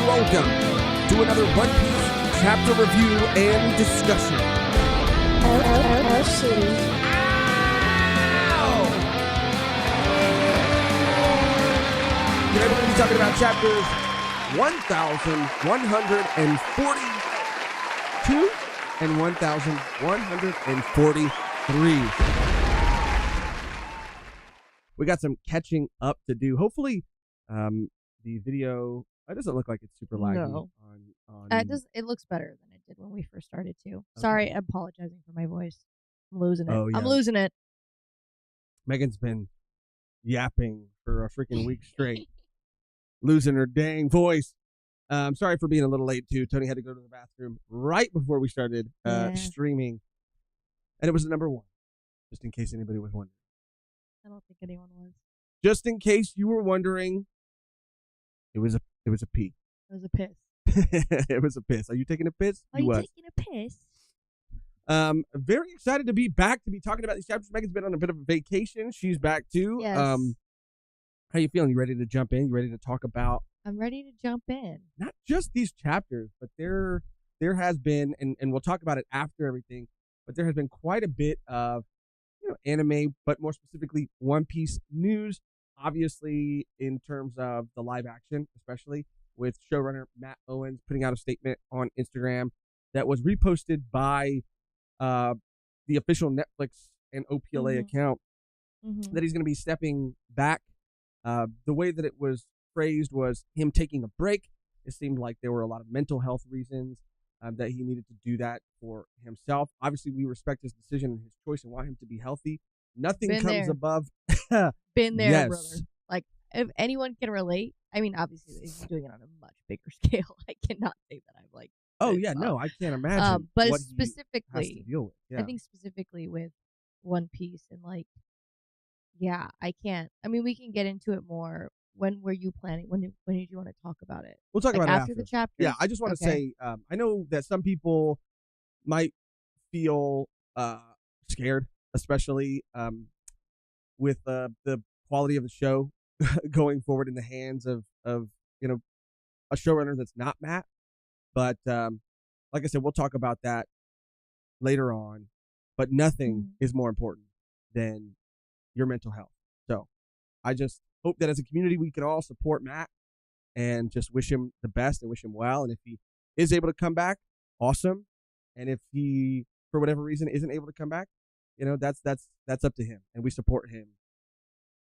welcome to another One Piece chapter review and discussion. Oh, shitty. Today we're going to be talking about chapters 1,142 and 1,143. We got some catching up to do. Hopefully, the video it doesn't look like it's super laggy. No. On It looks better than it did when we first started too. Sorry, I'm apologizing for my voice. I'm losing it. Oh, yeah. I'm losing it. Megan's been yapping for a freaking week straight, losing her dang voice. Sorry for being a little late too. Tony had to go to the bathroom right before we started streaming, and it was the number one. Just in case anybody was wondering. I don't think anyone was. Just in case you were wondering, it was a pee. It was a piss. It was a piss. Are you taking a piss? Are you taking a piss? Very excited to be back to be talking about these chapters. Megan's been on a bit of a vacation. She's back too. Yes. How you feeling? You ready to jump in? You ready to talk about? I'm ready to jump in. Not just these chapters, but there has been, and we'll talk about it after everything, but there has been quite a bit of anime, but more specifically One Piece news, obviously in terms of the live action, especially with showrunner Matt Owens putting out a statement on Instagram that was reposted by the official Netflix and OPLA account that he's going to be stepping back. The way that it was phrased was him taking a break. It seemed like there were a lot of mental health reasons that he needed to do that for himself. Obviously, we respect his decision and his choice and want him to be healthy. Nothing comes above. Been there, yes. brother. Like, if anyone can relate, I mean, obviously, he's doing it on a much bigger scale. I cannot say that I'm like. Oh yeah, no, I can't imagine. But what specifically, he has to deal with. Yeah. I think specifically with One Piece and like, yeah, I can't. I mean, we can get into it more. When were you planning? When did you want to talk about it? We'll talk about it after the chapter. Yeah, I just want to say, I know that some people might feel scared, especially with the quality of the show going forward in the hands of a showrunner that's not Matt. But like I said, we'll talk about that later on. But nothing is more important than your mental health. So I just hope that as a community, we can all support Matt and just wish him the best and wish him well. And if he is able to come back, awesome. And if he, for whatever reason, isn't able to come back, that's up to him. And we support him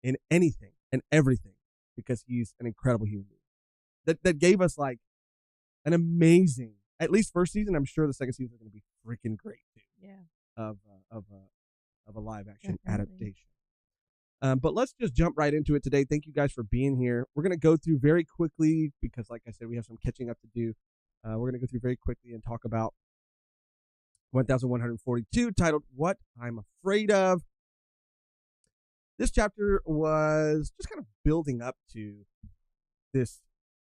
in anything and everything because he's an incredible human being that gave us like an amazing, at least first season. I'm sure the second season is going to be freaking great too. Yeah. Of a live action adaptation. But let's just jump right into it today. Thank you guys for being here. We're going to go through very quickly because, like I said, we have some catching up to do. We're going to go through very quickly and talk about 1142, titled What I'm Afraid Of. This chapter was just kind of building up to this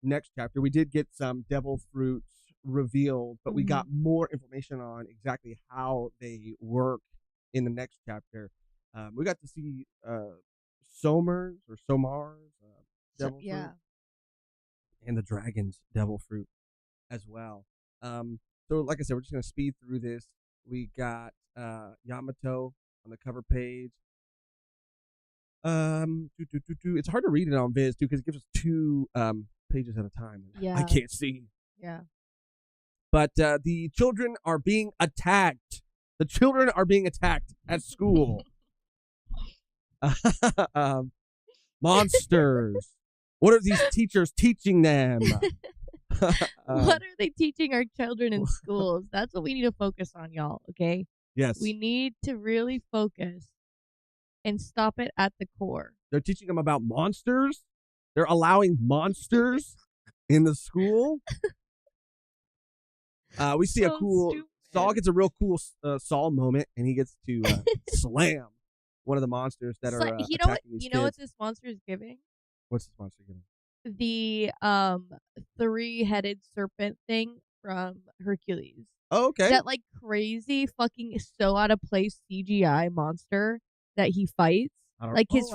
next chapter. We did get some devil fruits revealed, but we got more information on exactly how they work in the next chapter. We got to see Somar's devil fruit and the dragon's devil fruit as well. So like I said, we're just going to speed through this. We got Yamato on the cover page. It's hard to read it on Viz too because it gives us 2 pages at a time. Yeah. I can't see. Yeah. But the children are being attacked. The children are being attacked at school. Monsters. What are these teachers teaching them? What are they teaching our children in schools? That's what we need to focus on, y'all, okay? Yes. We need to really focus and stop it at the core. They're teaching them about monsters. They're allowing monsters in the school. We see So a cool... stupid. Saul gets a real cool Saul moment, and he gets to slam one of the monsters that are attacking these kids. You know what this monster is giving? What's this monster giving? The 3-headed serpent thing from Hercules. Oh, okay. That like crazy fucking so out of place CGI monster that he fights. Like his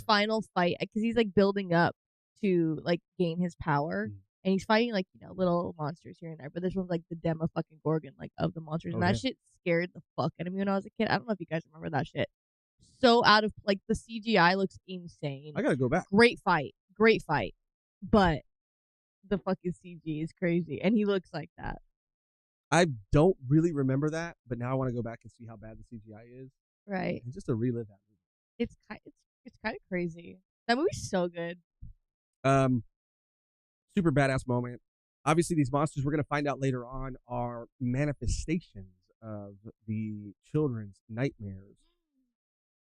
final fight, because he's like building up to like gain his power. and he's fighting like little monsters here and there. But this one's like the demo fucking gorgon like of the monsters, Oh and that damn. shit scared the fuck out of me when I was a kid. I don't know if you guys remember that shit. So out of like the CGI looks insane. I gotta go back. Great fight, but the fucking CG is crazy, and he looks like that. I don't really remember that, but now I want to go back and see how bad the CGI is, Right. and just to relive that movie. It's kind of crazy. That movie's so good. Super badass moment. Obviously, these monsters we're gonna find out later on are manifestations of the children's nightmares.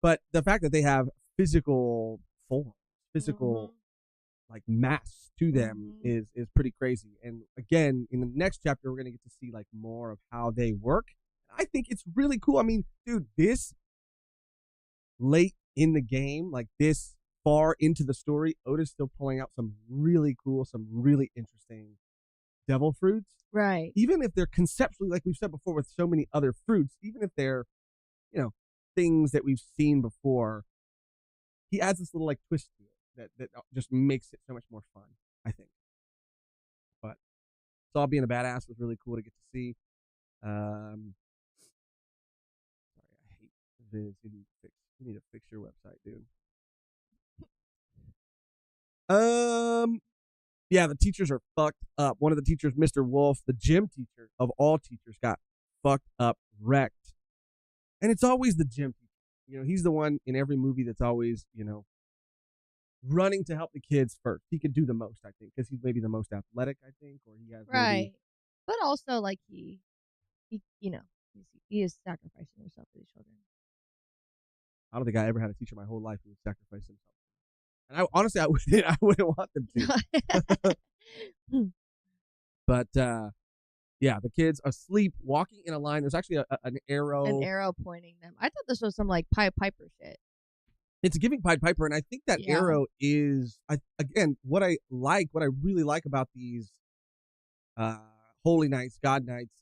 But the fact that they have physical form, physical like mass to them is pretty crazy. And again, in the next chapter, we're gonna get to see like more of how they work. I think it's really cool. I mean, dude, this late in the game, like this far into the story, Oda's still pulling out some really cool, some really interesting devil fruits. Right. Even if they're conceptually, like we've said before, with so many other fruits, even if they're, things that we've seen before, he adds this little like twist to it that just makes it so much more fun, I think. But Saul being a badass was really cool to get to see. Sorry, I hate Viz. You need to fix your website, dude. Yeah, the teachers are fucked up. One of the teachers, Mr. Wolf, the gym teacher of all teachers, got fucked up, wrecked. And it's always the gym teacher. He's the one in every movie that's always, running to help the kids first. He could do the most, I think, because he's maybe the most athletic, I think, or he has Right. But also, like, he is sacrificing himself for these children. I don't think I ever had a teacher my whole life who would sacrifice himself. And honestly, I wouldn't want them to. But yeah, the kids asleep, walking in a line. There's actually an arrow. An arrow pointing them. I thought this was some like Pied Piper shit. It's giving Pied Piper, and I think that arrow is what I really like about these holy nights, god nights,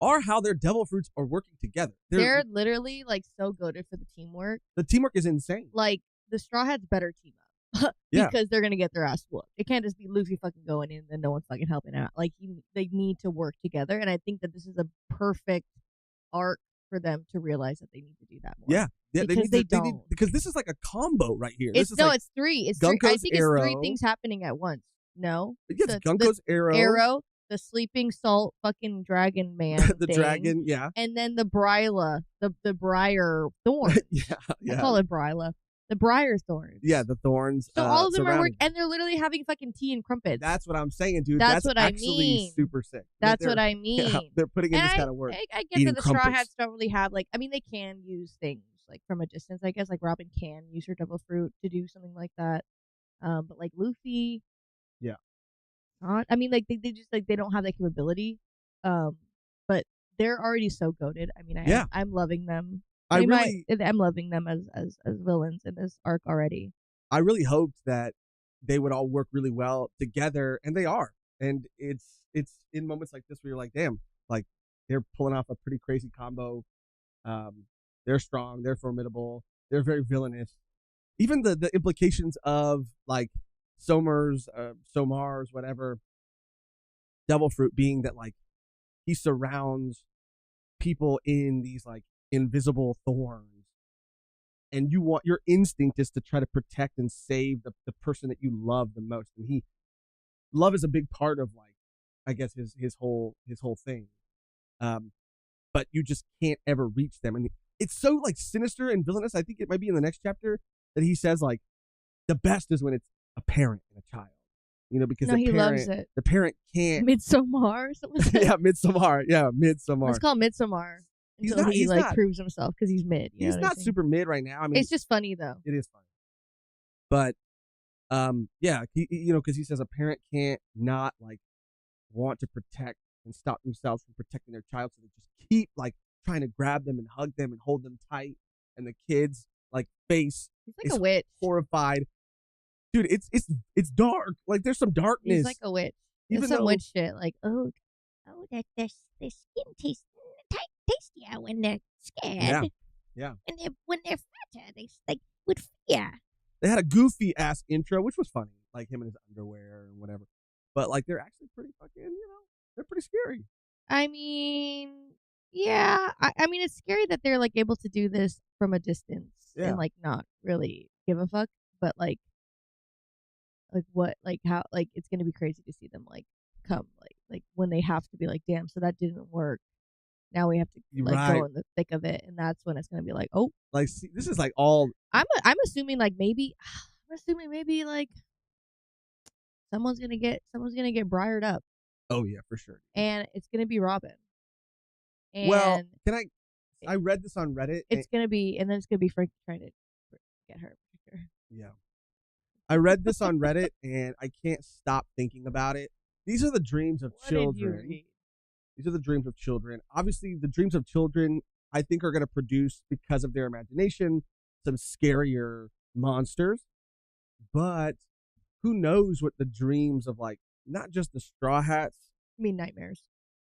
are how their devil fruits are working together. They're literally like so goated for the teamwork. The teamwork is insane. Like the Straw Hats better team up because they're gonna get their ass whooped. It can't just be Luffy fucking going in and no one's fucking helping out. Like they need to work together, and I think that this is a perfect arc for them to realize that they need to do that more. Yeah, because they don't. Because this is like a combo right here. It's three. It's Gunko's three. I think arrow. It's 3 things happening at once. No, yes, Gunko's arrow, the sleeping salt fucking dragon man, the thing, dragon, yeah, and then the Bryla, the briar thorn. yeah. I call it Bryla. The briar thorns. Yeah, the thorns. So all of them are working, and they're literally having fucking tea and crumpets. That's what I'm saying, dude. That's what I actually mean. Super sick. That's what I mean. Yeah, they're putting in this kind of work. I get that the Straw Hats don't really have they can use things like from a distance. I guess like Robin can use her devil fruit to do something like that. But like Luffy, yeah. I mean, like they just like they don't have that capability. But they're already so goated. I mean, I'm loving them. I'm loving them as villains in this arc already. I really hoped that they would all work really well together, and they are. And it's in moments like this where you're like, damn, like they're pulling off a pretty crazy combo. They're strong, they're formidable, they're very villainous. Even the implications of like Somar's, whatever, devil fruit being that like he surrounds people in these like invisible thorns, and your instinct is to try to protect and save the person that you love the most, and love is a big part of like I guess his whole thing, but you just can't ever reach them, and it's so like sinister and villainous. I think it might be in the next chapter that he says like the best is when it's a parent and a child, because he loves it. The parent can't. Midsommar or something. Yeah, Midsommar. Yeah, Midsommar. It's called Midsommar. Until he proves himself because he's mid. He's not super mid right now. I mean, it's just funny though. It is funny, but yeah, because he says a parent can't not like want to protect and stop themselves from protecting their child, so they just keep like trying to grab them and hug them and hold them tight, and the kids like face he's like a witch, horrified. Dude, it's dark. Like there's some darkness. He's like a witch. There's some witch shit. Like that their skin tastes tastier when they're scared. Yeah. And when they're fatter, they like with fear. They had a goofy ass intro, which was funny, like him in his underwear and whatever. but like they're actually pretty fucking, they're pretty scary. I mean, yeah. I mean, it's scary that they're like able to do this from a distance and like not really give a fuck. But like what, like how, like it's gonna be crazy to see them like come like when they have to be like, damn, so that didn't work. Now we have to like go in the thick of it, and that's when it's gonna be like, oh, like see, this is like all. I'm assuming like maybe like someone's gonna get briared up. Oh yeah, for sure. And it's gonna be Robin. And well, I read this on Reddit. It's gonna be, and then it's gonna be Frank trying to get her. Yeah. I read this on Reddit, and I can't stop thinking about it. These are the dreams of children. Did you read? These are the dreams of children. Obviously, the dreams of children, I think, are going to produce, because of their imagination, some scarier monsters. But who knows what the dreams of, like, not just the Straw Hats. I mean, nightmares.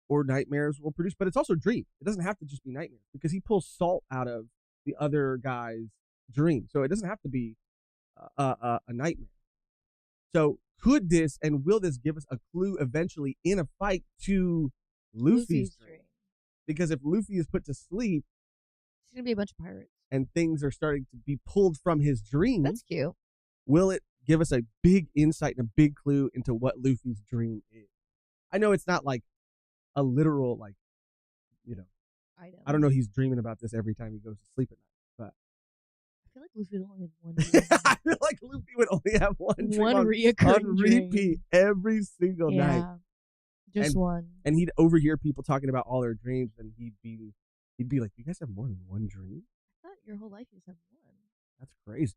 Or nightmares will produce, but it's also dreams. It doesn't have to just be nightmares, because he pulls salt out of the other guy's dream. So it doesn't have to be a nightmare. So could this and will this give us a clue eventually in a fight to Luffy's dream? Because if Luffy is put to sleep, it's gonna be a bunch of pirates, and things are starting to be pulled from his dreams. That's cute. Will it give us a big insight and a big clue into what Luffy's dream is? I know it's not like a literal, like, I don't know. He's dreaming about this every time he goes to sleep at night, but I feel like Luffy would only have one dream. I feel like Luffy would only have one reoccurring on repeat every single night. Just one. And he'd overhear people talking about all their dreams, and he'd be like, "You guys have more than one dream? I thought your whole life you just have one." That's crazy.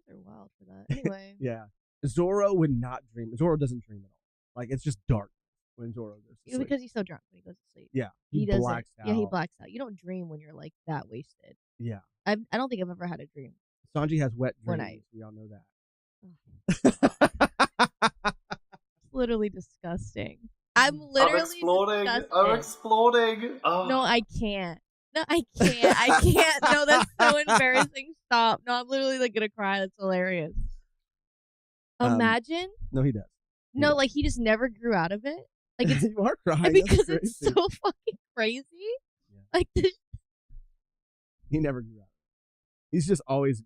They're wild for that. Anyway. Yeah. Zoro would not dream. Zoro doesn't dream at all. Like, it's just dark when Zoro goes to sleep. Because he's so drunk when he goes to sleep. Yeah. He blacks out. Yeah, he blacks out. You don't dream when you're like that wasted. Yeah. I don't think I've ever had a dream. Sanji has wet dreams. One night. We all know that. It's literally disgusting. I'm literally disgusted. I'm exploding. Oh. No, I can't. No, I can't. No, that's so embarrassing. Stop. No, I'm literally like gonna cry. That's hilarious. Imagine. No, he does. Like he just never grew out of it. Like it's you are crying because it's so fucking crazy. Yeah. Like this. He never grew out. He's just always,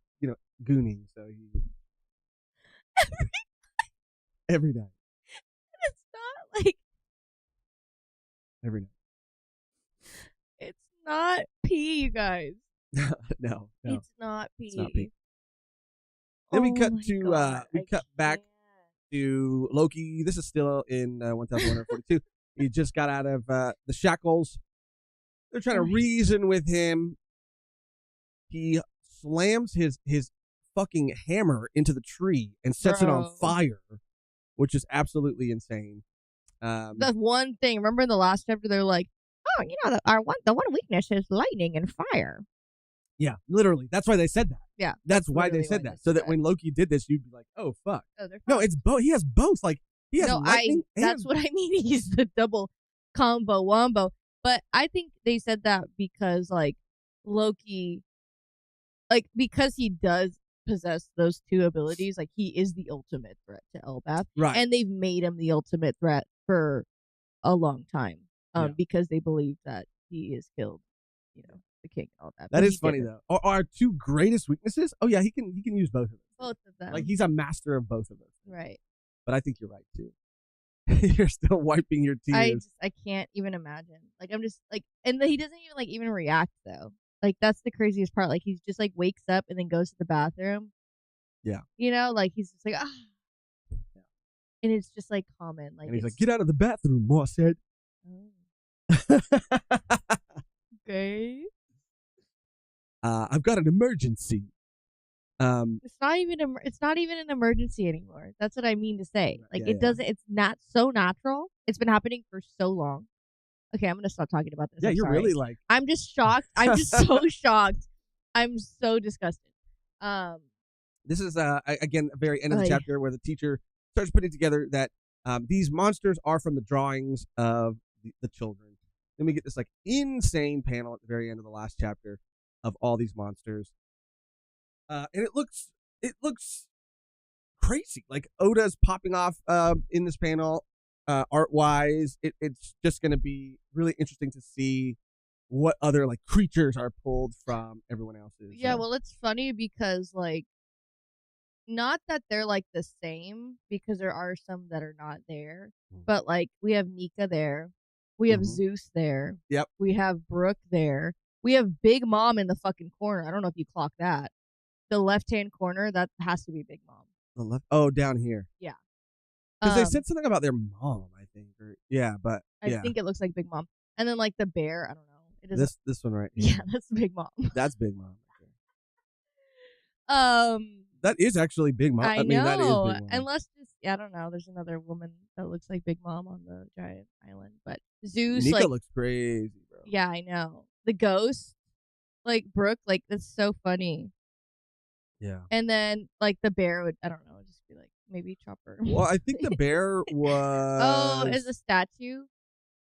gooning. So he every night. It's not like every night. It's not pee, you guys. No. It's not pee. It's not pee. Then we cut back to Loki. This is still in 1142. He just got out of the shackles. They're trying to reason with him. He slams his fucking hammer into the tree and sets it on fire, which is absolutely insane. That's one thing. Remember in the last chapter, they're like, "Oh, the one weakness is lightning and fire." Yeah, literally. That's why they said that. Yeah, that's why they said that. So that when Loki did this, you'd be like, "Oh fuck!" Oh, no, it's both. He has both. Like he has lightning. That's what I mean. He's the double combo wombo. But I think they said that because like Loki, like because he does possess those two abilities, like he is the ultimate threat to Elbaf, right? And they've made him the ultimate threat for a long time, because they believe that he has killed, the king and all that. That is funny though. Our two greatest weaknesses. Oh yeah, he can use both of them. Both of them. Like he's a master of both of them. Right. But I think you're right too. You're still wiping your tears. I can't even imagine. Like I'm just like, and he doesn't even react though. Like that's the craziest part. Like he's just like wakes up and then goes to the bathroom. Yeah. Like he's just like Yeah. And it's just like common. Like and he's like, "Get out of the bathroom," Moss said. Oh. Okay. I've got an emergency. It's not even an emergency anymore. That's what I mean to say. Like doesn't. It's not so natural. It's been happening for so long. Okay, I'm gonna stop talking about this. Yeah, I'm you're sorry. really like. I'm just shocked. I'm just so shocked. I'm so disgusted. This is again a very end of the chapter where the teacher starts putting together that these monsters are from the drawings of the children. Then we get this like insane panel at the very end of the last chapter of all these monsters. And it looks crazy. Like Oda's popping off in this panel. art-wise. It's just going to be really interesting to see what other like creatures are pulled from everyone else's. Yeah, well, it's funny because like, not that they're like the same, because there are some that are not there, but like we have Nika there, we have Zeus there, Yep, we have Brooke there, we have Big Mom in the fucking corner. I don't know if you clock that. The left-hand corner, that has to be Big Mom. the left. Oh, down here. Yeah. Because they said something about their mom, I think. Or, yeah, but I think it looks like Big Mom. And then like the bear, I don't know. It doesn't. This one right here. Yeah, that's Big Mom. That's Big Mom. Um, That is actually Big Mom. I mean, know. that is Big Mom. Unless just, I don't know. There's another woman that looks like Big Mom on the giant island, but Zeus, Nika like, looks crazy, bro. yeah, I know. The ghost, like Brooke, like that's so funny. Yeah. And then like the bear would, I don't know, just be like maybe Chopper. Well, I think the bear was. Oh, is a statue,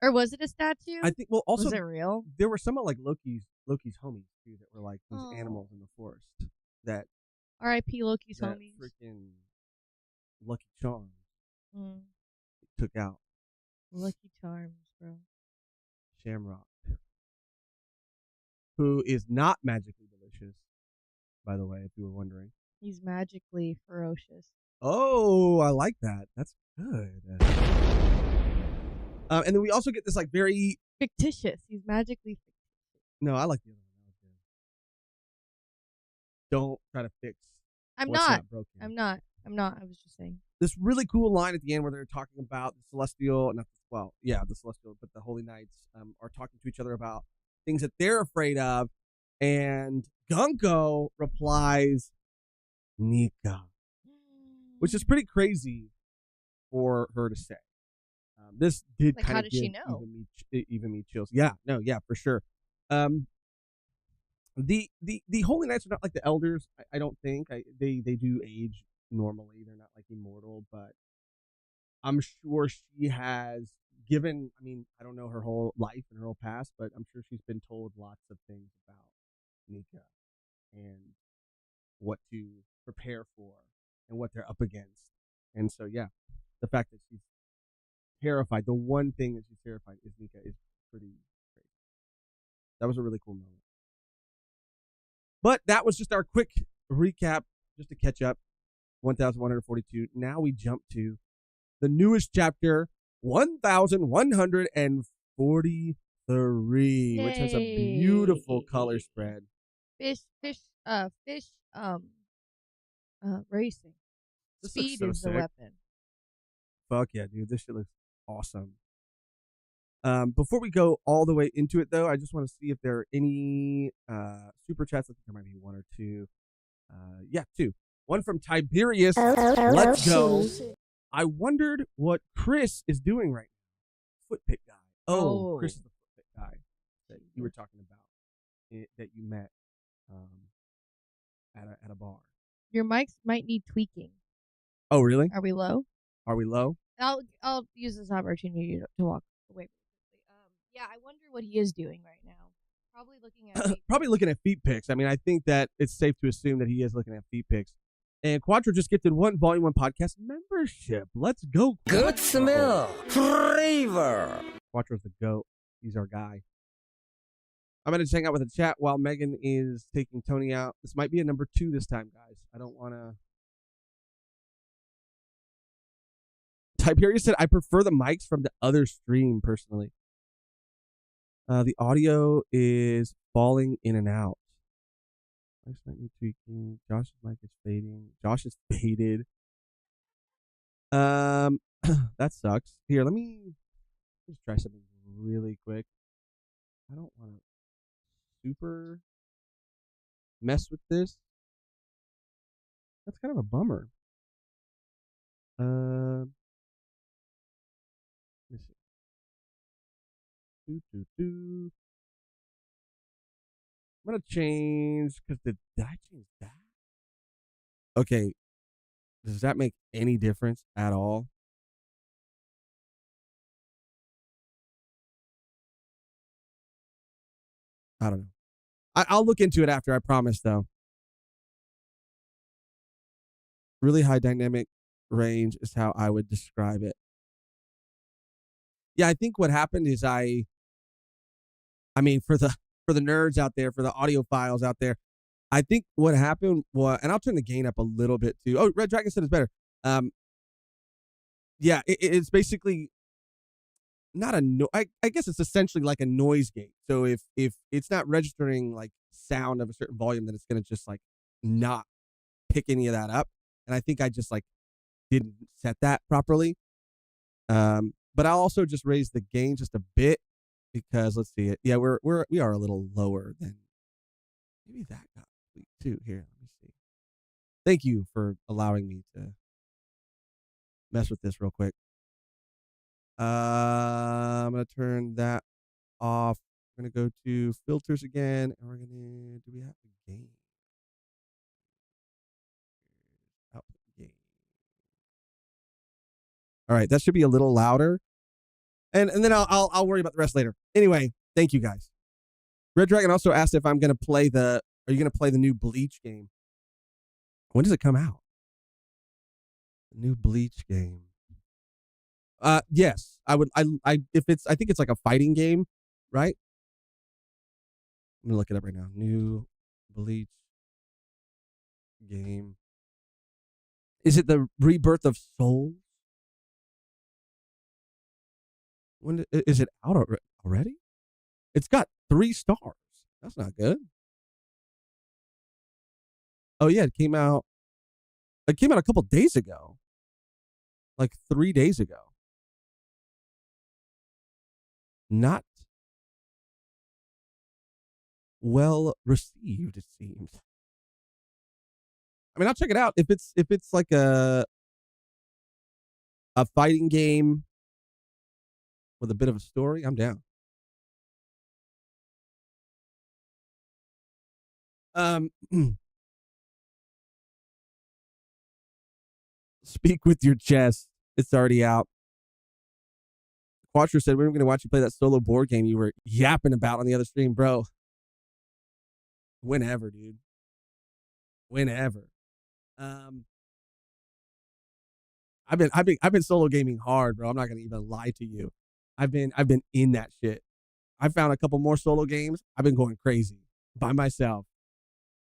or was it a statue? I think. Well, also was it real? There were some of like Loki's homies too that were like these animals in the forest that. R.I.P. Loki's homies. Freaking Lucky Charms took out. Lucky Charms, bro. Shamrock, who is not magically delicious, by the way, if you were wondering. He's magically ferocious. Oh, I like that. That's good. And then we also get this like very fictitious. He's magically fictitious. No, I like the other one. Don't try to fix. I'm what's not. broken. I'm not. I was just saying. This really cool line at the end where they're talking about the celestial, the celestial, but the holy knights are talking to each other about things that they're afraid of, and Gunko replies, "Nika," which is pretty crazy for her to say. This did like, kind how of did give she know? even me chills. Yeah, no, yeah, for sure. The holy knights are not like the elders. I don't think they do age normally. They're not like immortal, but I'm sure she has given. I mean, I don't know her whole life and her whole past, but I'm sure she's been told lots of things about Nika and what to prepare for and what they're up against. And so, yeah, the fact that she's terrified, the one thing that she's terrified is Nika, is pretty crazy. That was a really cool moment. But that was just our quick recap, just to catch up. 1142. Now we jump to the newest chapter, 1143, which has a beautiful color spread. Racing. This Speed looks so is the sick. weapon. Fuck yeah, dude. This shit looks awesome. Before we go all the way into it, though, I just want to see if there are any super chats. I think there might be one or two. Yeah, two. One from Tiberius. Let's go. I wondered what Chris is doing right now. Foot pick guy. Oh, Chris is the foot pick guy that you were talking about, that you met at a bar. Your mics might need tweaking. Oh, really? Are we low? Are we low? I'll use this opportunity to walk away. Yeah, I wonder what he is doing right now. Probably looking at feet pics. I mean, I think that it's safe to assume that he is looking at feet pics. And Quattro just gifted one Volume 1 podcast membership. Let's go. Good smell. Flavor. Quattro's the GOAT. He's our guy. I'm going to just hang out with the chat while Megan is taking Tony out. This might be a number 2 this time, guys. I don't want to. Tiberius said, I prefer the mics from the other stream, personally. The audio is falling in and out. Tweaking. Josh's mic is fading. Josh is faded. That sucks. Here, let me just try something really quick. I don't want to super mess with this. That's kind of a bummer. Let me see. I'm gonna change because did I change that? Okay, does that make any difference at all? I don't know. I'll look into it after, I promise, though. Really high dynamic range is how I would describe it. Yeah, I think what happened is I mean, for the nerds out there, for the audiophiles out there, I think what happened was, and I'll turn the gain up a little bit too. Oh, Red Dragon said it's better. Yeah, it's basically not a I guess it's essentially like a noise gate. So if it's not registering like sound of a certain volume, then it's gonna just like not pick any of that up. And I think I just like didn't set that properly. But I'll also just raise the gain just a bit because let's see it. Yeah, we are a little lower than maybe that got complete too. Here, let me see. Thank you for allowing me to mess with this real quick. I'm gonna turn that off. We're gonna go to filters again, and we're gonna do we have the gain? Output gain. All right, that should be a little louder, and then I'll worry about the rest later. Anyway, thank you guys. Red Dragon also asked if I'm gonna play the. Are you gonna play the new Bleach game? When does it come out? The new Bleach game. Yes, I would. I if it's. I think it's like a fighting game, right? I'm gonna look it up right now. New Bleach game. Is it the Rebirth of Souls? When is it out already? It's got 3 stars. That's not good. Oh yeah, it came out. It came out a couple days ago, like 3 days ago. Not well received, it seems. I mean, I'll check it out if it's like a fighting game with a bit of a story. I'm down. Speak with your chest. It's already out. Quattro said we were going to watch you play that solo board game you were yapping about on the other stream, bro. Whenever, dude. Whenever. I've been solo gaming hard, bro. I'm not going to even lie to you. I've been in that shit. I found a couple more solo games. I've been going crazy by myself.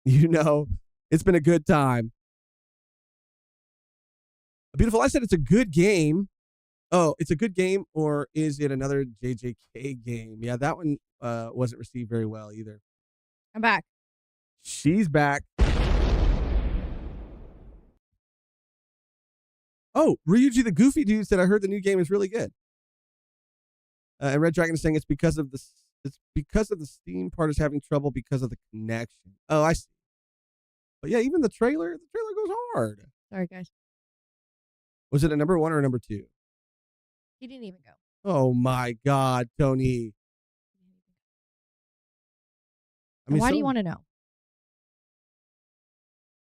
You know, it's been a good time. Beautiful. I said it's a good game. Oh, it's a good game, or is it another JJK game? Yeah, that one wasn't received very well either. I'm back. She's back. Oh, Ryuji the Goofy Dude said, I heard the new game is really good. And Red Dragon is saying it's because of the Steam part is having trouble because of the connection. Oh, I see. But yeah, even the trailer goes hard. Sorry, guys. Was it a number 1 or a number 2? He didn't even go. Oh my God, Tony. I mean, why do you want to know?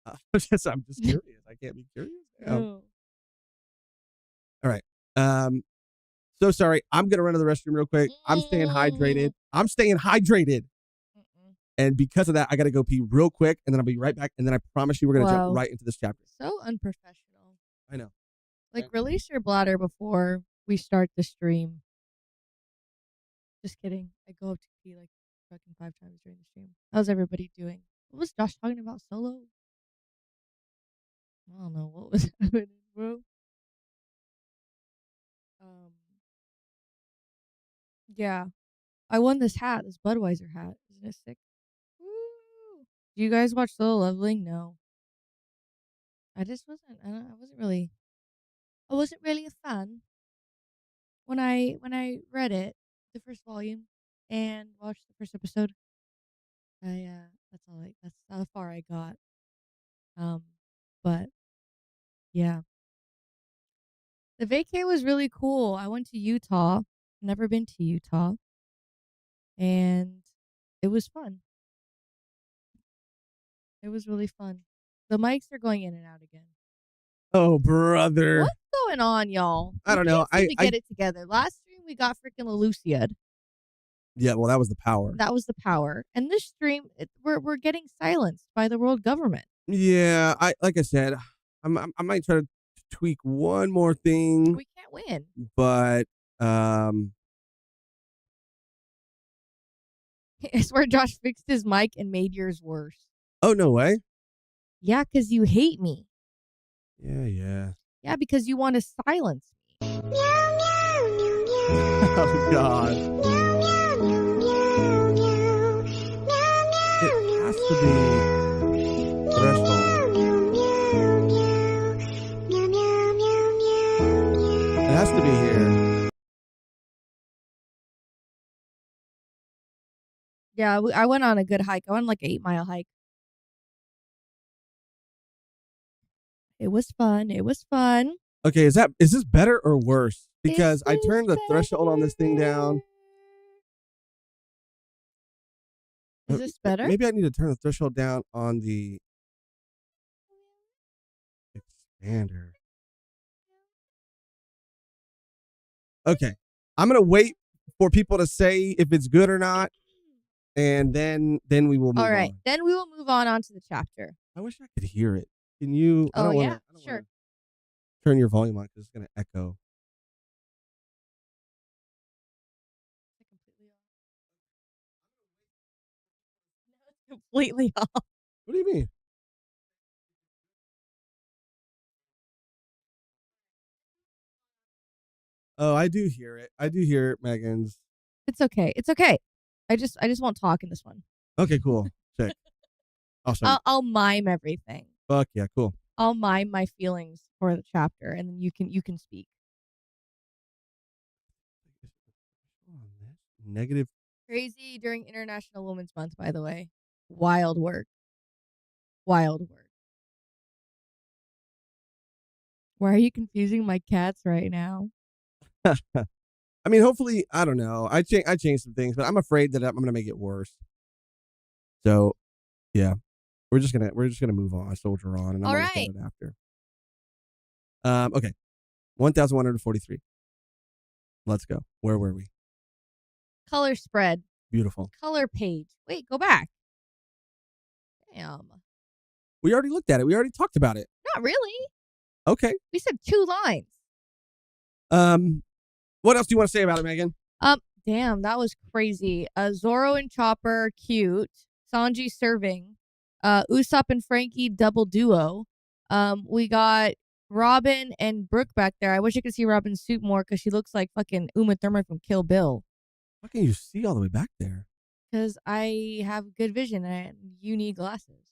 I'm just curious. I can't be curious. Oh. All right. So sorry. I'm gonna run to the restroom real quick. I'm staying hydrated. And because of that, I gotta go pee real quick, and then I'll be right back. And then I promise you, we're gonna jump right into this chapter. So unprofessional. I know. Like, release your bladder before we start the stream. Just kidding. I go up to pee like fucking 5 times during the stream. How's everybody doing? What was Josh talking about? Solo? I don't know what was happening, bro. Yeah. I won this hat, this Budweiser hat. Isn't it sick? Woo! Do you guys watch Solo Leveling? No. I just wasn't. I wasn't really a fan when I read it, the first volume, and watched the first episode. That's how far I got. But yeah. The vacay was really cool. I went to Utah. Never been to Utah. And it was fun. It was really fun. The mics are going in and out again. Oh, brother. What's going on, y'all? I don't know. I get it together. Last stream we got freaking Lelucia'd. Yeah, well, that was the power. That was the power. And this stream, we're getting silenced by the world government. Yeah, like I said, I might try to tweak one more thing. We can't win. But Um, I swear Josh fixed his mic and made yours worse. oh, no way. Yeah, because you hate me. Yeah. Yeah, because you want to silence me. Oh, God. It has to be threshold. It has to be here. Yeah, I went on a good hike. I went on like an 8-mile hike. It was fun. It was fun. Okay, is this better or worse? Because I This turned the is threshold on this thing down. Is this better? Maybe I need to turn the threshold down on the expander. Okay. I'm going to wait for people to say if it's good or not, and then we will move All right. on. Then we will move on to the chapter. I wish I could hear it. Can you? I Oh, don't yeah. wanna Sure. turn your volume on because it's going to echo. Completely off. What do you mean? Oh, I do hear it. I do hear it, Megan's. It's okay. It's okay. I just won't talk in this one. Okay, cool. Sick. Awesome. I'll mime everything. Fuck yeah, cool. I'll mime my feelings for the chapter, and then you can speak. Negative. Crazy during International Women's Month, by the way. Wild work. Wild work. Why are you confusing my cats right now? I mean, hopefully, I don't know. I changed some things, but I'm afraid that I'm going to make it worse. So, yeah, we're just gonna move on, soldier on, and I'm gonna look at it after. Okay, 1,143. Let's go. Where were we? Color spread. Beautiful. Color page. Wait, go back. Damn. We already looked at it. We already talked about it. Not really. Okay. We said 2 lines. What else do you want to say about it, Megan? Damn, that was crazy. Zoro and Chopper, cute. Sanji serving. Usopp and Frankie, double duo. We got Robin and Brooke back there. I wish I could see Robin's suit more because she looks like fucking Uma Thurman from Kill Bill. How can you see all the way back there? Because I have good vision and you need glasses.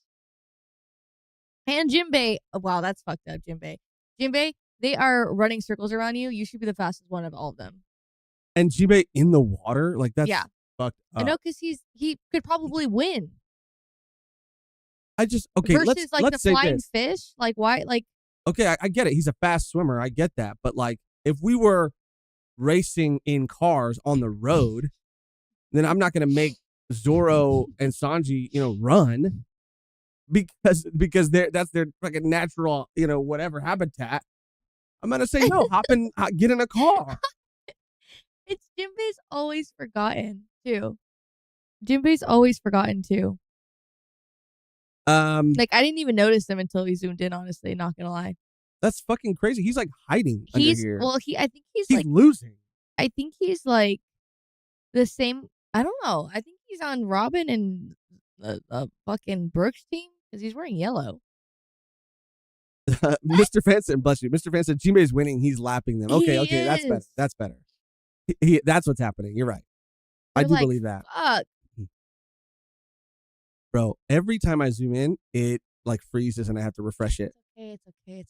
And Jinbei. Oh, wow, that's fucked up, Jinbei. Jinbei, they are running circles around you. You should be the fastest one of all of them. And Jinbei in the water? Like, that's fucked up. I know, because he could probably win. Okay, versus let's the say flying this. fish. Like, why? Like, okay, I get it. He's a fast swimmer. I get that. But, like, if we were racing in cars on the road, then I'm not going to make Zoro and Sanji, run because that's their fucking natural, whatever habitat. I'm going to say, no, get in a car. it's Jinbei's always forgotten, too. Jinbei's always forgotten, too. Like, I didn't even notice him until we zoomed in, honestly, not gonna lie. That's fucking crazy. He's like hiding under here. Well, I think he's like losing. I think he's like the same. I don't know. I think he's on Robin and the fucking Brooks team because he's wearing yellow. Mr. Fanson, bless you. Mr. Fanson, Jinbei's winning. He's lapping them. Okay, that's better. That's better. That's what's happening. You're right. I do believe that. Fuck. Bro, every time I zoom in, it like freezes and I have to refresh it. It's okay.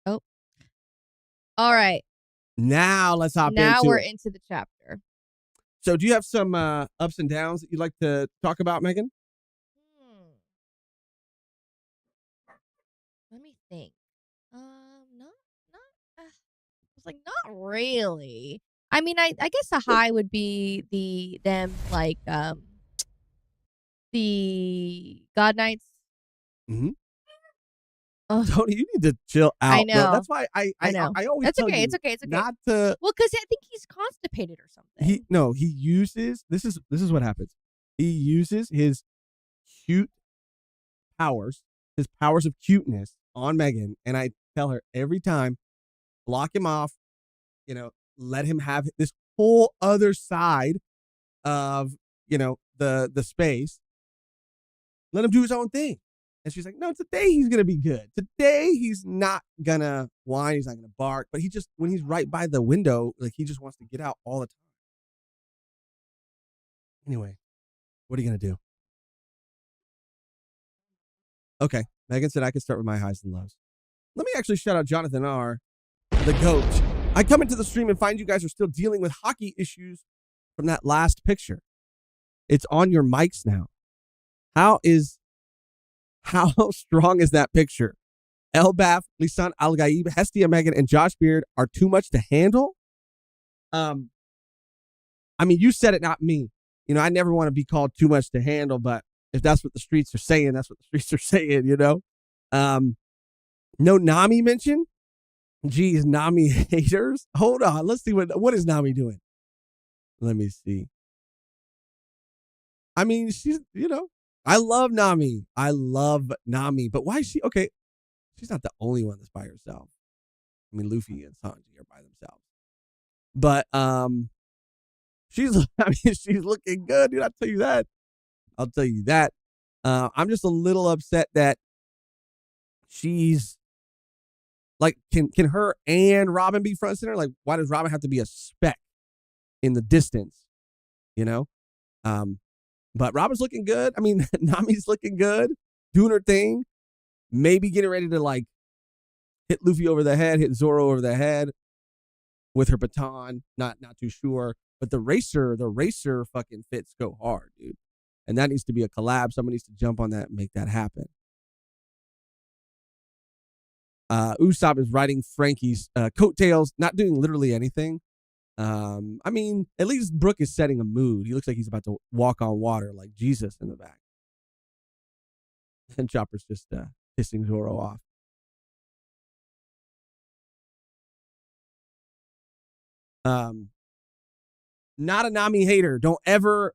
Oh. All right. Now let's hop into it. Now we're into the chapter. So do you have some ups and downs that you'd like to talk about, Megan? Let me think. It's like not really. I mean, I guess a high would be them like the God Knights. Mm-hmm. Tony, you need to chill out. I know. Bro. That's why I know. I always That's tell okay. you It's okay. not to. Well, because I think he's constipated or something. He uses this is what happens. He uses his cute powers, his powers of cuteness on Megan, and I tell her every time, block him off, let him have this whole other side of, the space. Let him do his own thing. And she's like, no, today he's going to be good. Today he's not going to whine. He's not going to bark. But when he's right by the window, like he just wants to get out all the time. Anyway, what are you going to do? Okay. Megan said I could start with my highs and lows. Let me actually shout out Jonathan R., the GOAT. I come into the stream and find you guys are still dealing with hockey issues from that last picture. It's on your mics now. How strong is that picture? Elbaf, Lisan Al-Gaib, Hestia Megan, and Josh Beard are too much to handle? I mean, you said it, not me. I never want to be called too much to handle, but if that's what the streets are saying, that's what the streets are saying, No Nami mention? Geez, Nami haters? Hold on. Let's see what is Nami doing? Let me see. I mean, she's, I love Nami. But why is she okay? She's not the only one that's by herself. I mean, Luffy and Sanji are by themselves. But she's looking good, dude. I'll tell you that. I'm just a little upset that she's like, can her and Robin be front and center? Like, why does Robin have to be a speck in the distance? But Robin's looking good. I mean, Nami's looking good, doing her thing, maybe getting ready to like hit Luffy over the head, hit Zoro over the head with her baton. Not too sure. But the racer fucking fits go hard, dude. And that needs to be a collab. Someone needs to jump on that and make that happen. Usopp is riding Frankie's coattails, not doing literally anything. I mean, at least Brook is setting a mood. He looks like he's about to walk on water like Jesus in the back. And Chopper's just pissing Zoro off. Not a Nami hater. Don't ever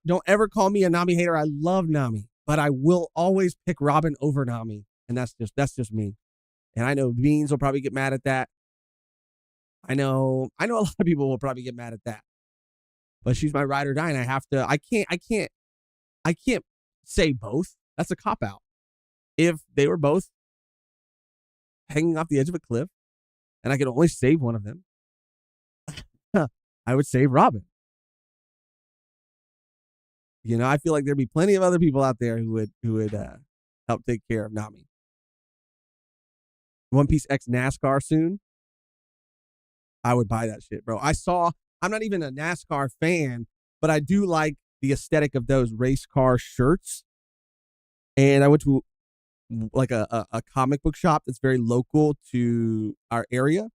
call me a Nami hater. I love Nami, but I will always pick Robin over Nami, and that's just me. And I know Beans will probably get mad at that. I know a lot of people will probably get mad at that. But she's my ride or die, and I can't say both. That's a cop out. If they were both hanging off the edge of a cliff and I could only save one of them, I would save Robin. I feel like there'd be plenty of other people out there who would help take care of Nami. One Piece X NASCAR soon. I would buy that shit, bro. I'm not even a NASCAR fan, but I do like the aesthetic of those race car shirts. And I went to like a comic book shop that's very local to our area.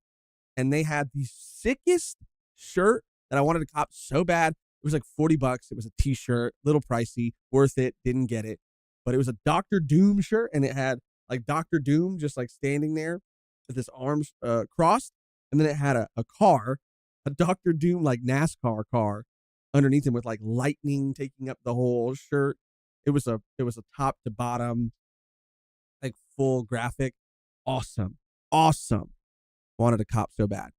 And they had the sickest shirt that I wanted to cop so bad. It was like $40. It was a t-shirt, little pricey, worth it. Didn't get it. But it was a Dr. Doom shirt, and it had like Dr. Doom just like standing there with his arms crossed. And then it had a car, a Dr. Doom like NASCAR car underneath him with like lightning taking up the whole shirt. It was a top to bottom, like full graphic. Awesome. Wanted a cop so bad.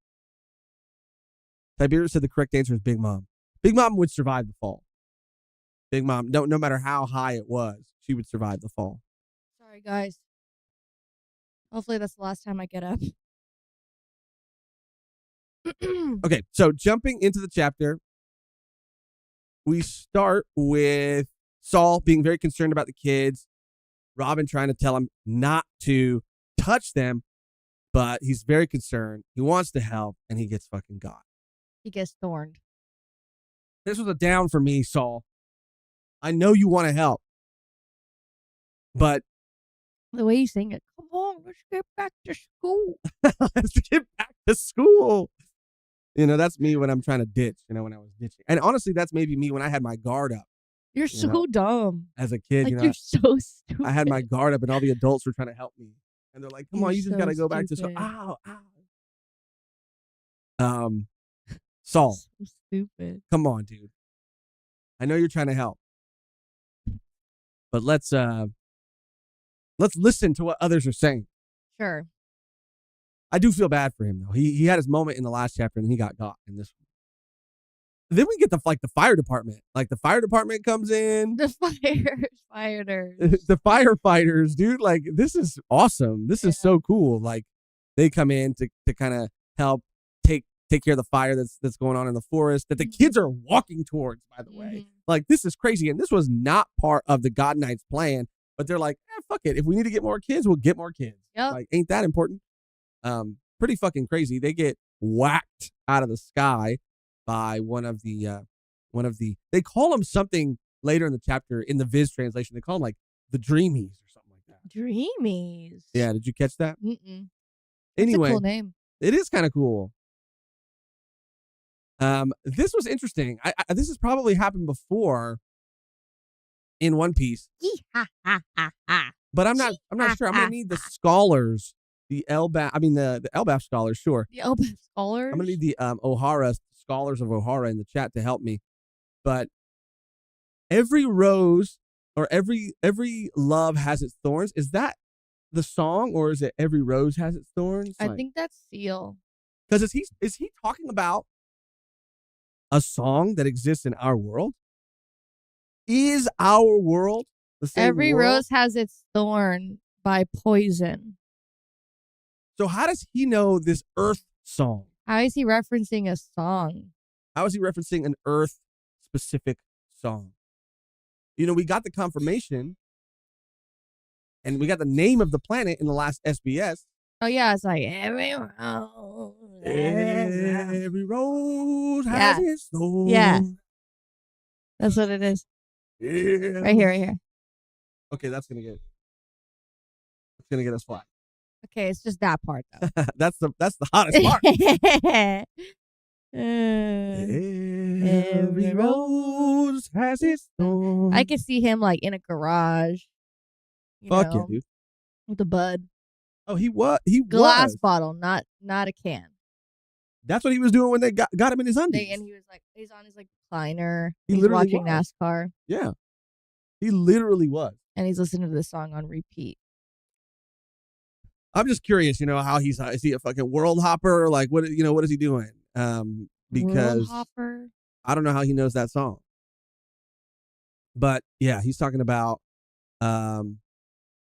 Tiberius said the correct answer is Big Mom. Big Mom would survive the fall. Big Mom, no matter how high it was, she would survive the fall. Sorry, guys. Hopefully that's the last time I get up. Okay, so jumping into the chapter, we start with Saul being very concerned about the kids, Robin trying to tell him not to touch them, but he's very concerned. He wants to help, and he gets fucking got. He gets thorned. This was a down for me, Saul. I know you want to help, but the way you sing it, come on, let's get back to school. Let's get back to school. That's me when I'm trying to ditch, when I was ditching. And honestly, that's maybe me when I had my guard up. You're so dumb. As a kid, you're so stupid. I had my guard up and all the adults were trying to help me. And they're like, come on, you just got to go back to school. Ow. Saul. So stupid. Come on, dude. I know you're trying to help. But let's listen to what others are saying. Sure. I do feel bad for him though. He had his moment in the last chapter and he got in this one. Then we get the fire department. Like the fire department comes in. The firefighters. The firefighters, dude. Like this is awesome. This is so cool. Like they come in to kind of help take care of the fire that's going on in the forest that the kids are walking towards, by the way. Like this is crazy. And this was not part of the God Knight's plan, but they're like, fuck it. If we need to get more kids, we'll get more kids. Yep. Like, ain't that important? Pretty fucking crazy. They get whacked out of the sky by one of the they call them something later in the chapter in the Viz translation. They call them like the Dreamies or something like that. Dreamies. Yeah, did you catch that? Mm-mm. Anyway, That's a cool name. It is kind of cool. This was interesting. This has probably happened before in One Piece, but I'm not sure. I'm gonna need the scholars, the Elbaf scholars, sure. The Elbaf scholars. I'm gonna need the Ohara scholars of Ohara in the chat to help me. But every rose or every love has its thorns. Is that the song, or is it every rose has its thorns? I think that's Seal. Because is he talking about a song that exists in our world? Is our world the same Every world? rose has its thorn by Poison. So how does he know this Earth song? How is he referencing a song? How is he referencing an Earth-specific song? You know, we got the confirmation, and we got the name of the planet in the last SBS. Oh, yeah, it's like, every rose has its thorn. Yeah. That's what it is. Yeah. Right here. Okay, that's gonna get us flat. Okay, it's just that part, though. that's the hottest part. Every rose has its thorn. I could see him, like, in a garage. Fuck yeah, dude. With a bud. Oh, he Glass was. bottle, not a can. That's what he was doing when they got him in his undies. And he was like, he's on his like recliner. He He's literally watching was. NASCAR. Yeah, he literally was. And he's listening to this song on repeat. I'm just curious, how is he a fucking world hopper? Like, what is he doing? Because World hopper. I don't know how he knows that song. But yeah, he's talking about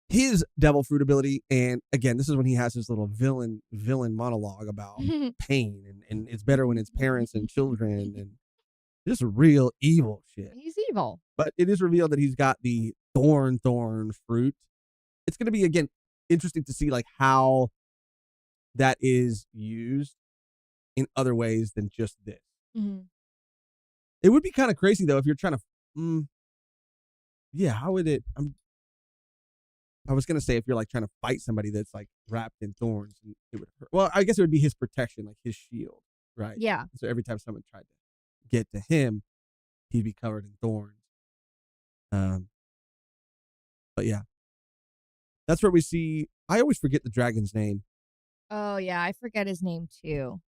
his devil fruit ability, and again, this is when he has his little villain monologue about pain, and it's better when it's parents and children, and just real evil shit. He's evil. But it is revealed that he's got the thorn fruit. It's going to be, again, interesting to see like how that is used in other ways than just this. Mm-hmm. It would be kind of crazy though if you're trying to how would it I was gonna say if you're like trying to fight somebody that's like wrapped in thorns, and it would hurt. Well, I guess it would be his protection, like his shield, right? Yeah. So every time someone tried to get to him, he'd be covered in thorns. But yeah, that's where we see. I always forget the dragon's name. Oh yeah, I forget his name too.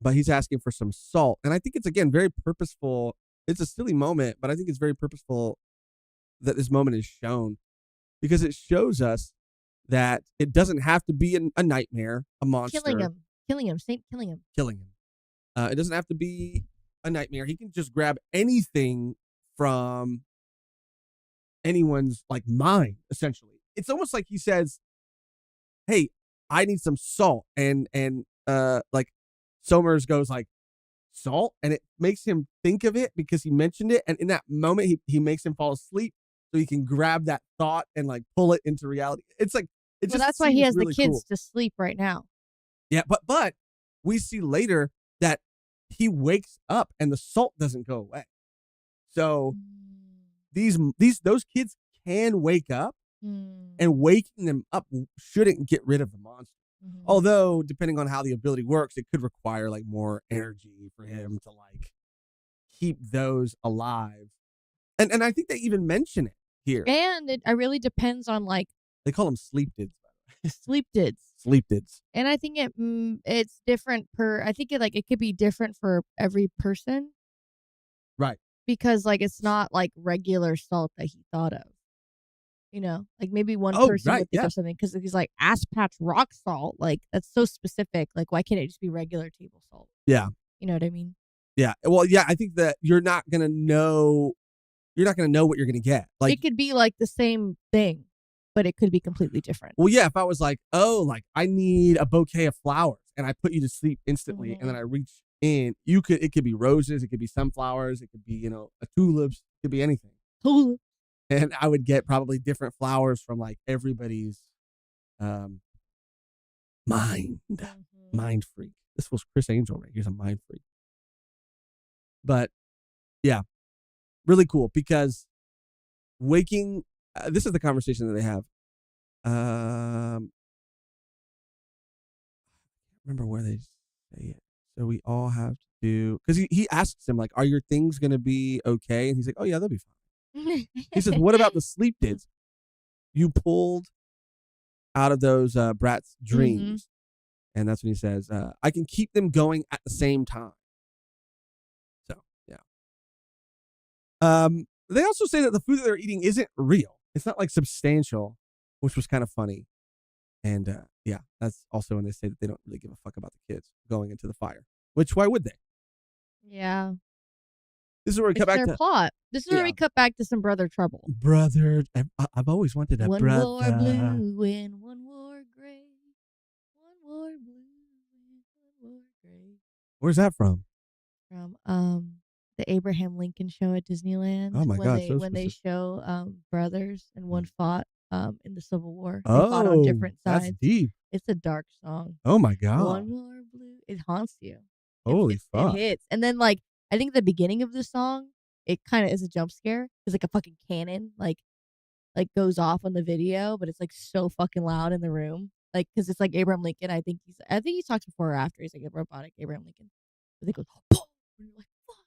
But he's asking for some salt, and I think it's again very purposeful. It's a silly moment, but I think it's very purposeful that this moment is shown. Because it shows us that it doesn't have to be a nightmare, a monster. Killing him. Saint killing him. It doesn't have to be a nightmare. He can just grab anything from anyone's like mind, essentially. It's almost like he says, hey, I need some salt. And like Somers goes like, salt? And it makes him think of it because he mentioned it. And in that moment, he makes him fall asleep. So he can grab that thought and like pull it into reality. It's like that's why he has really the kids to sleep right now. Yeah, but we see later that he wakes up and the salt doesn't go away. So those kids can wake up, and waking them up shouldn't get rid of the monster. Mm-hmm. Although depending on how the ability works, it could require like more energy for him to like keep those alive. And I think they even mention it here. And it really depends on like they call them sleepdids. Sleepdids. And I think it's different I think it could be different for every person. Right. Because like it's not like regular salt that he thought of. You know, like maybe one Oh, person right, would think yeah. of something because he's like ass patch rock salt. Like that's so specific. Like why can't it just be regular table salt? Yeah. You know what I mean? Yeah. Well, yeah, I think that you're not going to know what you're going to get. Like, it could be like the same thing, but it could be completely different. well, yeah, if I was like, oh, like I need a bouquet of flowers and I put you to sleep instantly and then I reach in, it could be roses, it could be sunflowers, it could be, a tulips, it could be anything. Tulip. And I would get probably different flowers from like everybody's mind freak. This was Chris Angel, right? He's a mind freak. But yeah, really cool because waking, this is the conversation that they have. Remember where they say it. So we all have to do, because he asks him like, are your things going to be okay? And he's like, oh yeah, they'll be fine. He says, what about the sleep dids you pulled out of those brats' dreams? And that's when he says, I can keep them going at the same time. So, yeah. They also say that the food that they're eating isn't real. It's not like substantial, which was kind of funny. And yeah, that's also when they say that they don't really give a fuck about the kids going into the fire. Which, why would they? Yeah. This is where we cut It's back their to plot. This is where we cut back to some brother trouble. brother. I've always wanted a one brother. One more blue and one more gray. One more blue and one more gray. Where's that from? From the Abraham Lincoln show at Disneyland. Oh my God! When they show brothers and one fought in the Civil War. They Oh, fought on different sides. That's deep. It's a dark song. Oh my God! One more blue. It haunts you. Holy fuck! It hits. And then like I think the beginning of the song, it kind of is a jump scare. It's like a fucking cannon like goes off on the video, but it's like so fucking loud in the room. Like because it's like Abraham Lincoln. I think he talks before or after. He's like a robotic Abraham Lincoln. But they go, boom, and you're like, fuck.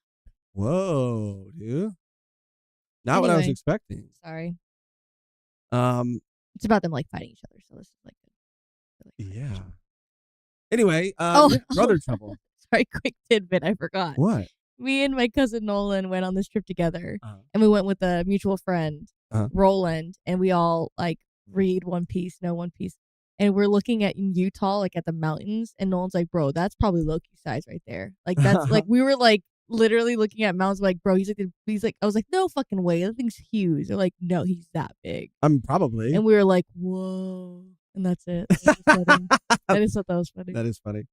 Whoa, dude! Not what I was expecting. Sorry. It's about them like fighting each other. So this is like good. Yeah. Anyway, brother trouble. Sorry, quick tidbit. I forgot. What? Me and my cousin Nolan went on this trip together, and we went with a mutual friend, Roland, and we all like read One Piece, know One Piece, and we're looking at in Utah, like at the mountains, and Nolan's like, "Bro, that's probably Loki size right there." Like that's like we were like literally looking at mountains, like, "Bro, he's like," I was like, "No fucking way, that thing's huge." They're like, "No, he's that big." Probably. And we were like, "Whoa," and that's it. I just thought that was funny. That is funny.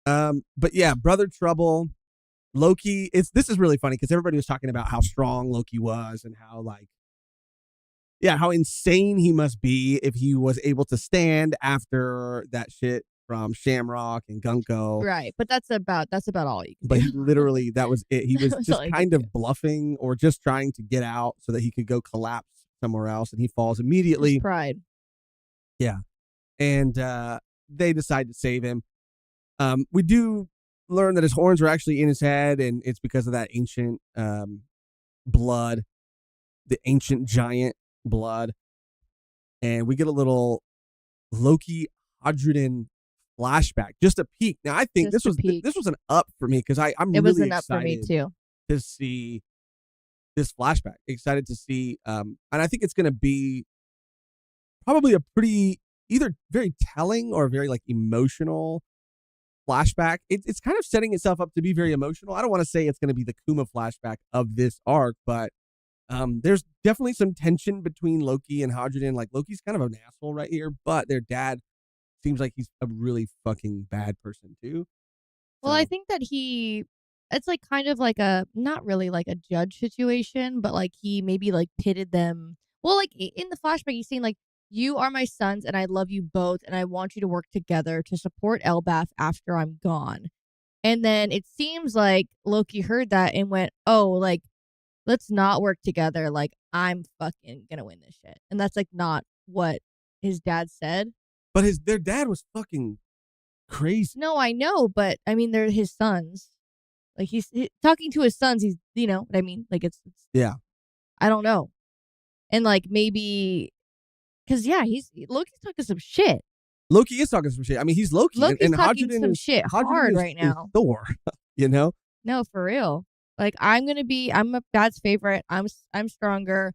But yeah, brother trouble. Loki, this is really funny because everybody was talking about how strong Loki was and how how insane he must be if he was able to stand after that shit from Shamrock and Gunko. Right, but that's about all you can But do. he literally, that was it. He was just kind of bluffing or just trying to get out so that he could go collapse somewhere else, and he falls immediately. His pride. Yeah. And they decide to save him. We do learn that his horns were actually in his head, and it's because of that ancient blood, the ancient giant blood. And we get a little Loki Hadrian flashback, just a peek. Now I think this was an up for me because I'm it really was an up for me excited too to see this flashback. Excited to see, and I think it's going to be probably a pretty either very telling or very like emotional flashback. It's kind of setting itself up to be very emotional. I don't want to say it's going to be the Kuma flashback of this arc, but there's definitely some tension between Loki and Hadrian. Like Loki's kind of an asshole right here, but their dad seems like he's a really fucking bad person too. Well, I think that it's like kind of like not really like a judge situation, but like he maybe like pitted them. Well, like in the flashback, he's saying like, "You are my sons and I love you both and I want you to work together to support Elbaf after I'm gone." And then it seems like Loki heard that and went, "Oh, like, let's not work together. Like, I'm fucking gonna win this shit." And that's like not what his dad said. But their dad was fucking crazy. No, I know, but I mean, they're his sons. Like he's talking to his sons. He's, you know what I mean? Like it's yeah. I don't know. And like maybe, because yeah, Loki's talking some shit. Loki is talking some shit. I mean, he's Loki. Loki's and talking some shit hard right now. Thor, you know? No, for real. Like I'm a dad's favorite. I'm stronger.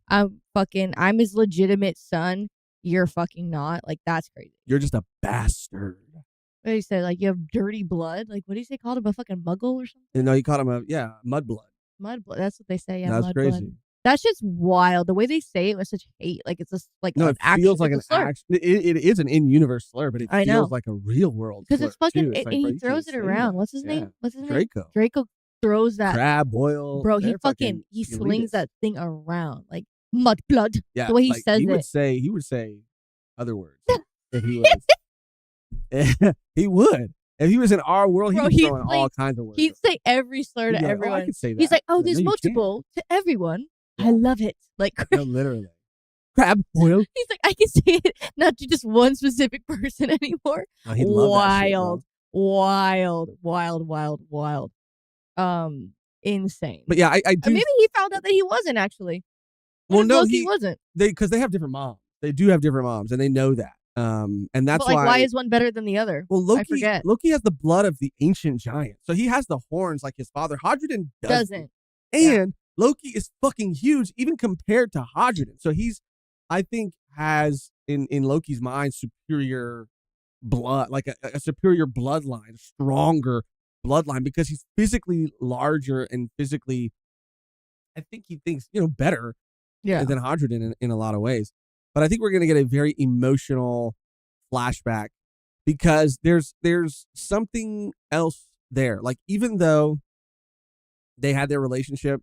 I'm his legitimate son. You're fucking not. Like, that's crazy. You're just a bastard. What did he say? Like, you have dirty blood? Like, what did he say? Called him a fucking muggle or something? No, he called him mudblood. Mud blood. That's what they say. Yeah, That's mud crazy. blood. That's just wild. The way they say it with such hate. Like, it's just like No, an it feels like an slur. action. It is an in-universe slur, but it I know. feels like a real world because slur, it's fucking. too. It's like, And bro, he you throws can't it say around. that. What's his Yeah. name? What's his name? Draco. Draco throws that. Crab boil. Bro, he fucking slings that thing around like mud blood. Yeah, the way he like, says he would say other words if he was. He would. If he was in our world, Bro, he'd be throwing all kinds of words. He'd say every slur to He'd be like, everyone. I can say that. He's like, oh, No, there's you multiple to everyone. Yeah. I love it. Like, No, literally. Crab boil. he's like, I can say it not to just one specific person anymore. Oh, he'd love that shit, bro. Wild. Insane. But yeah, I do. Maybe he found out that he wasn't actually. Well, no, he wasn't. Because they have different moms. They do have different moms, and they know that. And that's but, like, why is one better than the other? Well, I forget. Loki has the blood of the ancient giant, so he has the horns like his father. Hodgdon doesn't. And Yeah. Loki is fucking huge, even compared to Hodgdon. So he's, I think, has in Loki's mind superior blood, like a superior bloodline, stronger bloodline, because he's physically larger and physically, I think he thinks, better than Hodgdon in a lot of ways. But I think we're going to get a very emotional flashback because there's something else there. Like, even though they had their relationship,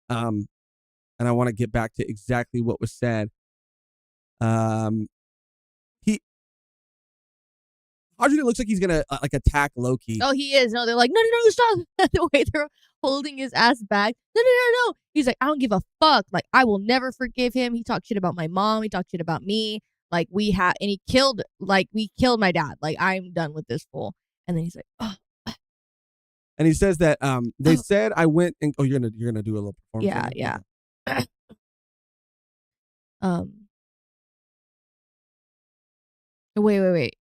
and I want to get back to exactly what was said. Hodgdon looks like he's gonna attack Loki. Oh, he is. No, they're like, no, stop. The way they're holding his ass back. No. He's like, I don't give a fuck. Like, I will never forgive him. He talked shit about my mom. He talked shit about me. Like, we killed my dad. Like, I'm done with this fool. And then he's like, oh. And he says that they said I went and you're gonna do a little performance. Yeah. Wait.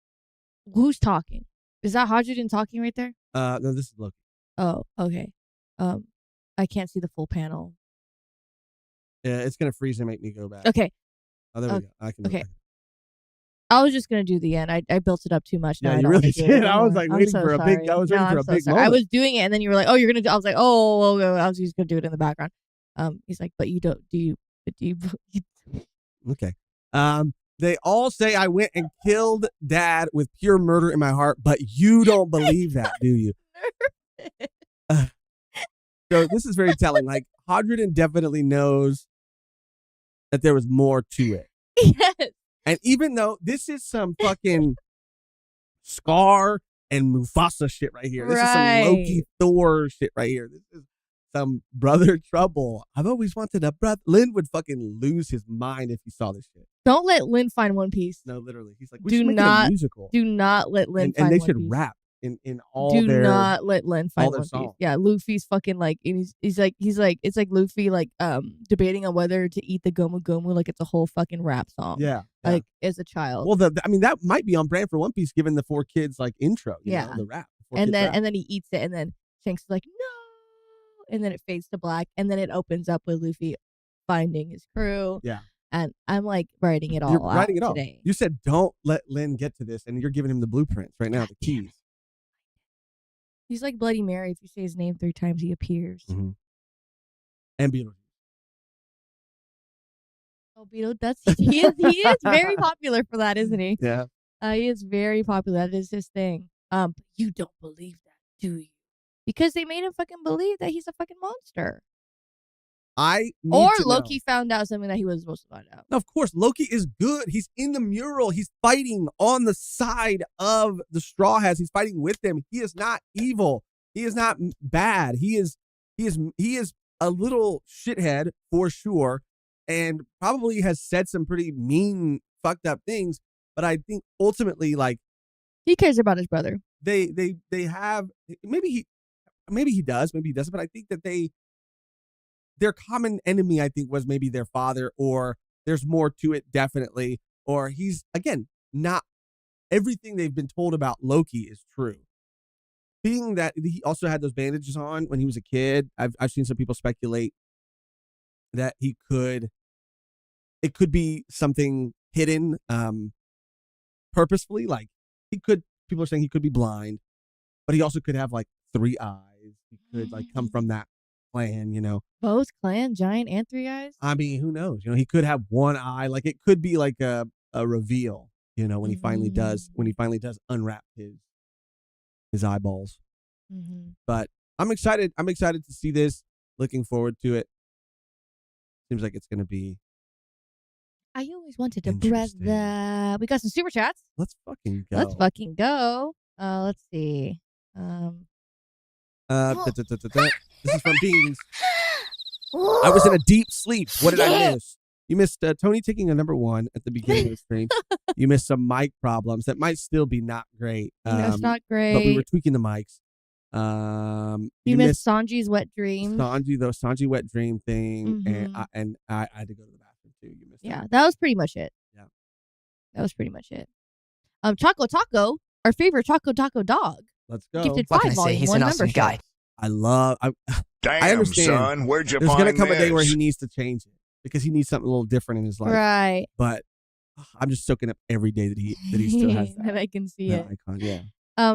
Who's talking? Is that Hodgdon talking right there? No, this is Loki. Oh, okay. I can't see the full panel. Yeah, it's gonna freeze and make me go back. Okay. Oh, there we go. I can. Okay. I was just gonna do the end. I built it up too much. Yeah, Now you I don't really wanna do it did. I was anymore. like I'm waiting so for a sorry. big. I was No, waiting for I'm a so big sorry. moment. I was doing it, and then you were like, "Oh, you're gonna do." I was like, "Oh, I was just gonna do it in the background." He's like, "But you don't. Do you?" Okay. They all say I went and killed Dad with pure murder in my heart, but you don't believe that, do you? So this is very telling. Like, Hodgdon definitely knows that there was more to it. Yes. And even though this is some fucking Scar and Mufasa shit right here. This is some Loki Thor shit right here. This is some brother trouble. I've always wanted a brother. Lynn would fucking lose his mind if he saw this shit. Don't let Lynn find One Piece. No, literally. He's like, we should make it a musical. Do not let Lynn find And they One should Piece. rap in all Do their... not let Lynn find their One Piece. songs. Yeah, Luffy's fucking like, and he's like, it's like Luffy like debating on whether to eat the Gomu Gomu like it's a whole fucking rap song. Yeah. Like, as a child. Well, I mean, that might be on brand for One Piece, given the 4 Kids like intro. You know, the rap. And then he eats it, and then Shanks is like, no, and then it fades to black, and then it opens up with Luffy finding his crew. Yeah. And I'm like writing it all You're out writing it all. today. You said don't let Lynn get to this, and you're giving him the blueprints right now, the keys. He's like Bloody Mary. If you say his name 3 times, he appears. Mm-hmm. And Beetlejuice. Oh, Beetlejuice. He is very popular for that, isn't he? Yeah. He is very popular. That is his thing. But you don't believe that, do you? Because they made him fucking believe that he's a fucking monster. Loki found out something that he wasn't supposed to find out. No, of course, Loki is good. He's in the mural. He's fighting on the side of the Straw Hats. He's fighting with them. He is not evil. He is not bad. He is a little shithead for sure, and probably has said some pretty mean, fucked up things. But I think ultimately, like, he cares about his brother. They have maybe he does, maybe he doesn't. But I think that their common enemy, I think, was maybe their father, or there's more to it, definitely. Or he's, again, not everything they've been told about Loki is true. Being that he also had those bandages on when he was a kid, I've seen some people speculate that he could it could be something hidden purposefully. Like people are saying he could be blind, but he also could have like 3 eyes. He could like come from that clan, Both clan, giant, and 3 eyes. I mean, who knows? He could have 1 eye. Like it could be like a reveal, when he finally does unwrap his eyeballs. But I'm excited. I'm excited to see this. Looking forward to it. Seems like it's going to be. I always wanted to press that. We got some super chats. Let's fucking go. Let's see. This is from Beans. I was in a deep sleep. What did I miss? You missed Tony taking a number 1 at the beginning of the stream. You missed some mic problems that might still be not great. It's not great. But we were tweaking the mics. You missed Sanji's wet dream. Sanji wet dream thing, and I had to go to the bathroom too. You missed. Yeah, that was pretty much it. Yeah, that was pretty much it. Choco Taco, our favorite Choco Taco dog. Let's go. Gifted What 5 can I say? volume He's 1 an awesome membership. guy. Damn, I understand. son, where'd you There's find gonna come a day this? where he needs to change it because he needs something a little different in his life. Right. But I'm just soaking up every day that he still has that. And I can see it. Icon, yeah.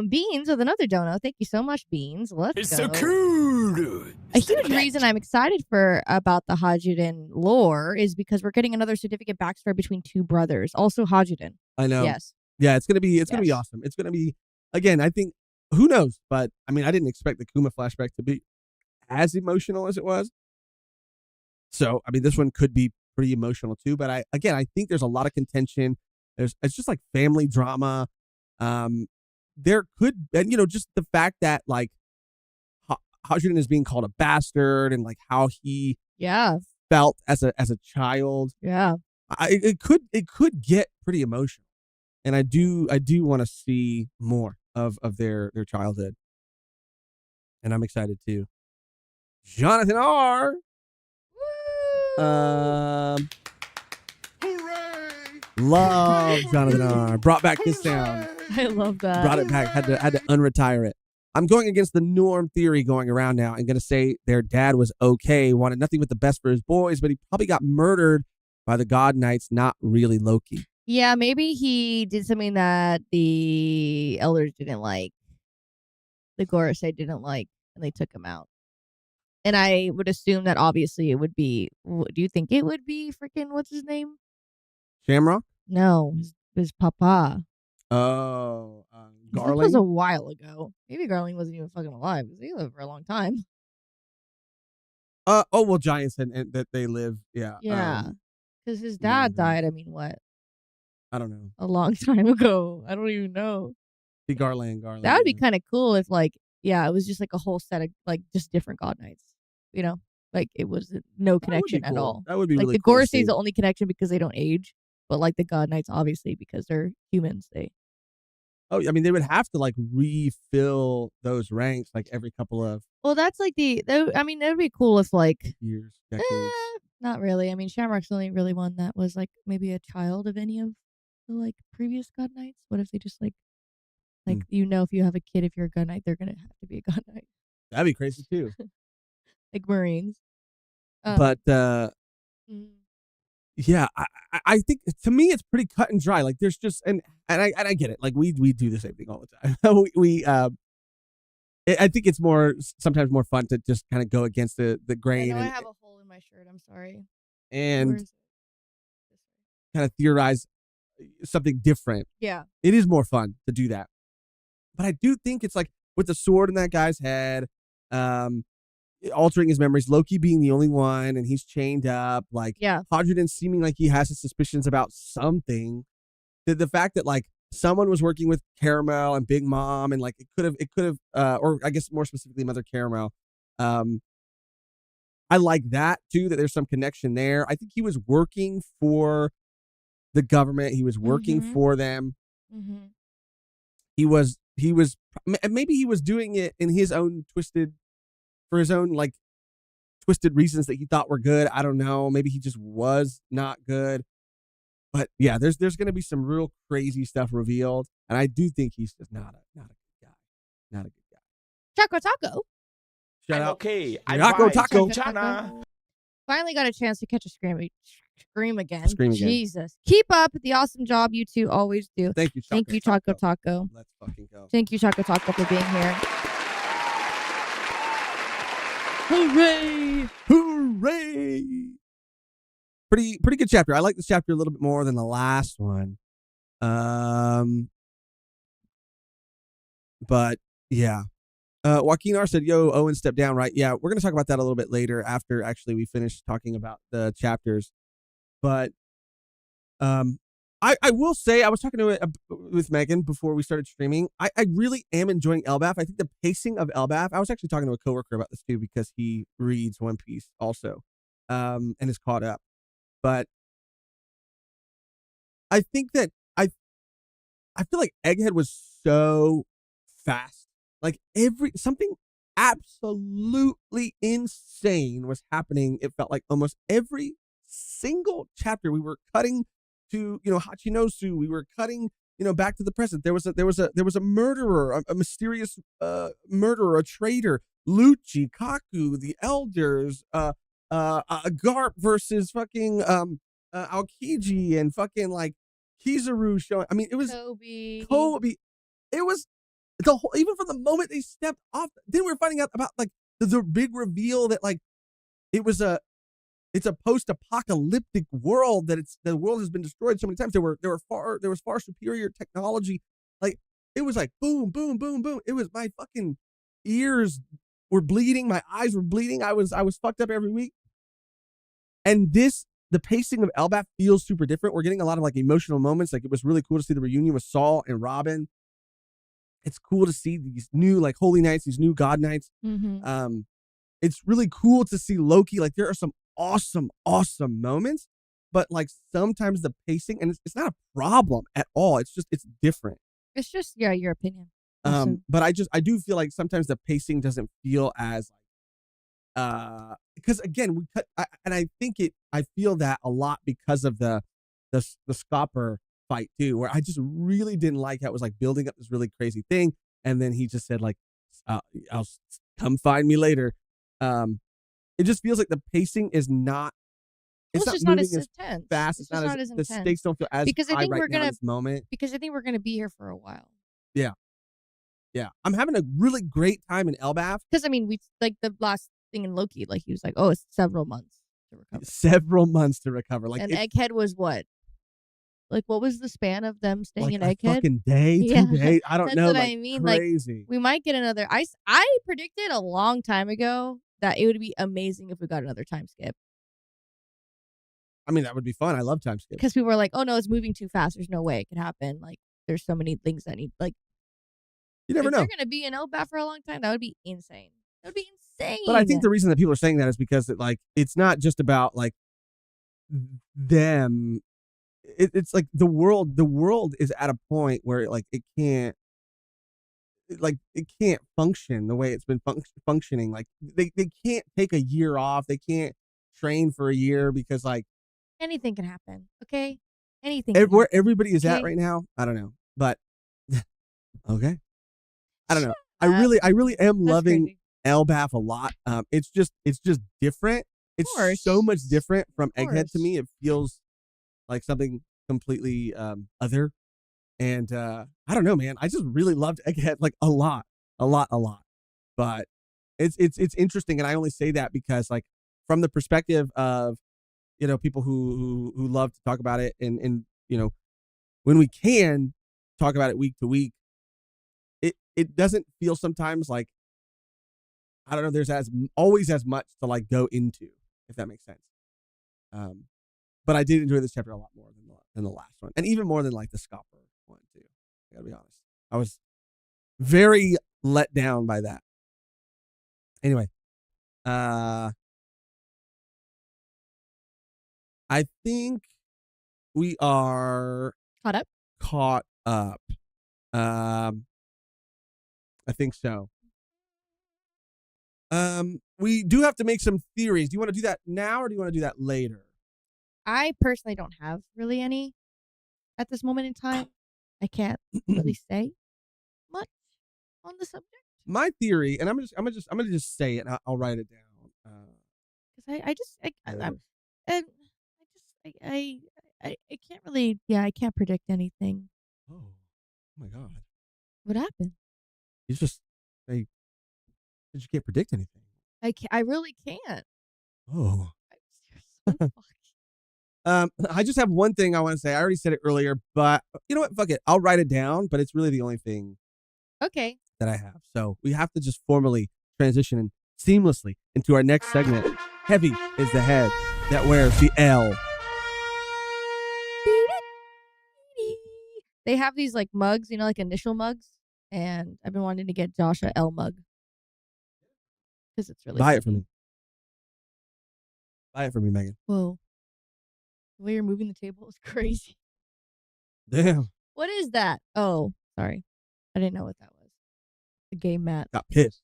Beans with another dono. Thank you so much, Beans. Let's It's go. so cool. A huge reason I'm excited about the Hajiden lore is because we're getting another significant backstory between 2 brothers, also Hajiden. I know. Yes. Yeah, it's gonna be awesome. It's gonna be, again, I think, who knows? But I mean, I didn't expect the Kuma flashback to be as emotional as it was. So I mean, this one could be pretty emotional too. But I think there's a lot of contention. It's just like family drama. There could, and just the fact that like Hajiden is being called a bastard, and like how he felt as a child. Yeah. It could get pretty emotional, and I do want to see more of their childhood, and I'm excited too. Jonathan R. Hooray! Love Jonathan R. Brought back his sound. I love that. Brought it back. Had to unretire it. I'm going against the norm theory going around now. I'm going to say their dad was okay, wanted nothing but the best for his boys, but he probably got murdered by the God Knights, not really Loki. Yeah, maybe he did something that the elders didn't like. The Gorosei didn't like, and they took him out. And I would assume that obviously it would be. Do you think it would be freaking what's his name? Shamrock? No, his papa. Oh, That Garling? was a while ago. Maybe Garling wasn't even fucking alive because he lived for a long time. Well, giants and that they live. Yeah. Yeah, because his dad died. I mean, what? I don't know. A long time ago. I don't even know. The Garland. That would be kind of cool if, like, it was just like a whole set of like just different God Knights. Like it was no connection at all. That would be like really the cool. Gorosei is the only connection because they don't age, but like the God Knights, obviously, because they're humans. Oh, I mean, they would have to like refill those ranks like every couple of Well, that's like I mean, that would be cool if like years, decades. not really. I mean, Shamrock's the only really one that was like maybe a child of any of the like previous God Knights. What if they just like if you have a kid, if you're a God Knight, they're gonna have to be a God Knight. That'd be crazy too. Like Marines. But yeah, I think to me it's pretty cut and dry. Like there's just and I get it. Like we do the same thing all the time. I think it's sometimes more fun to just kind of go against the grain. I have a hole in my shirt. I'm sorry. And kind of theorize something different. Yeah. It is more fun to do that. But I do think it's like with the sword in that guy's head, altering his memories, Loki being the only one, and he's chained up. Like, Hajiden seeming like he has his suspicions about something. The fact that like someone was working with Caramel and Big Mom, and like it could have, or I guess more specifically Mother Caramel. I like that too. That there's some connection there. I think he was working for the government. He was working for them. Mm-hmm. He was maybe he was doing it in his own twisted reasons that he thought were good. I don't know. Maybe he just was not good. But yeah, there's going to be some real crazy stuff revealed, and I do think he's just not a good guy. Not a good guy. Choco Taco. Shout out. Okay. Taco. Finally got a chance to catch a Scream again. Scream again. Jesus. Keep up the awesome job you two always do. Thank you, Choco. Thank you, Choco Taco. Let's fucking go. Thank you, Choco Taco, for being here. Hooray! Hooray! Pretty good chapter. I like this chapter a little bit more than the last one. But yeah. Joaquin R said, yo, Owen stepped down, right? Yeah, we're going to talk about that a little bit later after actually we finish talking about the chapters. But I will say, I was talking with Megan before we started streaming. I really am enjoying Elbaf. I think the pacing of Elbaf, I was actually talking to a coworker about this too because he reads One Piece also and is caught up. But I think that I feel like Egghead was so fast. Like something absolutely insane was happening. It felt like almost every single chapter we were cutting to, Hachinosu. We were cutting, back to the present. There was a murderer, a mysterious murderer, a traitor, Lucci, Kaku, the elders, Garp versus fucking Aokiji and fucking like Kizaru showing. I mean, it was Kobe. It was the whole, even from the moment they stepped off, then we were finding out about like the big reveal that like it's a post-apocalyptic world, that the world has been destroyed so many times. There was far superior technology. Like it was like boom, boom, boom, boom. It was, my fucking ears were bleeding, my eyes were bleeding. I was fucked up every week. And the pacing of Elbaf feels super different. We're getting a lot of like emotional moments. Like it was really cool to see the reunion with Saul and Robin. It's cool to see these new like holy knights, these new god knights. Mm-hmm. It's really cool to see Loki. Like there are some awesome moments, but like sometimes the pacing, and it's not a problem at all. It's different. It's just, yeah, your opinion. Awesome. But I do feel like sometimes the pacing doesn't feel as because again we cut, and I feel that a lot because of the Scopper fight too, where I just really didn't like how it was like building up this really crazy thing, and then he just said like, "I'll come find me later." It just feels like the pacing is not. It's just not not as moving intense. fast. It's not as intense. The stakes don't feel as high right now in this moment. Because I think we're gonna be here for a while. Yeah, I'm having a really great time in Elbaf. Because I mean, we like the last thing in Loki, like he was like, "Oh, it's several months to recover." Several months to recover. Like, and Egghead was what? Like, what was the span of them staying in like Egghead? A fucking day, 2 days. I don't That's know. What like, I mean, crazy. Like, we might get another. I predicted a long time ago that it would be amazing if we got another time skip. I mean, that would be fun. I love time skip. Because people were like, "Oh no, it's moving too fast. There's no way it could happen." Like, there's so many things that need like. You never know. They're gonna be in Elbaf for a long time. That would be insane. That would be insane. But I think the reason that people are saying that is because it's not just about like them. It's like the world. The world is at a point where like it can't function the way it's been functioning. Like they can't take a year off. They can't train for a year because like anything can happen. Okay, anything. Where everybody is at right now, I don't know. But okay, I don't know. I really am loving Elbaf a lot. It's just different. It's so much different from Egghead to me. It feels like something completely other. And I don't know, man. I just really loved Egghead like a lot. But it's interesting, and I only say that because like from the perspective of people who love to talk about it, and when we can talk about it week to week, it doesn't feel sometimes like, I don't know, there's always as much to like go into, if that makes sense. But I did enjoy this chapter a lot more than the last one, and even more than like the Scopper one too. I gotta be honest. I was very let down by that. Anyway, I think we are caught up. I think so. We do have to make some theories. Do you want to do that now, or do you want to do that later? I personally don't have really any at this moment in time. I can't really say much on the subject. My theory, and I'm gonna just say it, and I'll write it down. Because I can't really. Yeah, I can't predict anything. Oh my god! What happened? You just say you can't predict anything. I really can't. Oh. You're so I just have one thing I want to say. I already said it earlier, but you know what? Fuck it. I'll write it down, but it's really the only thing okay. that I have. So we have to just formally transition seamlessly into our next segment. Heavy is the head that wears the L. They have these like mugs, like initial mugs, and I've been wanting to get Josh a L mug because it's really Buy funny. it for me. Buy it for me, Megan. Whoa, the way you're moving the table is crazy. Damn. What is that? Oh, sorry, I didn't know what that was. The game mat. Got pissed.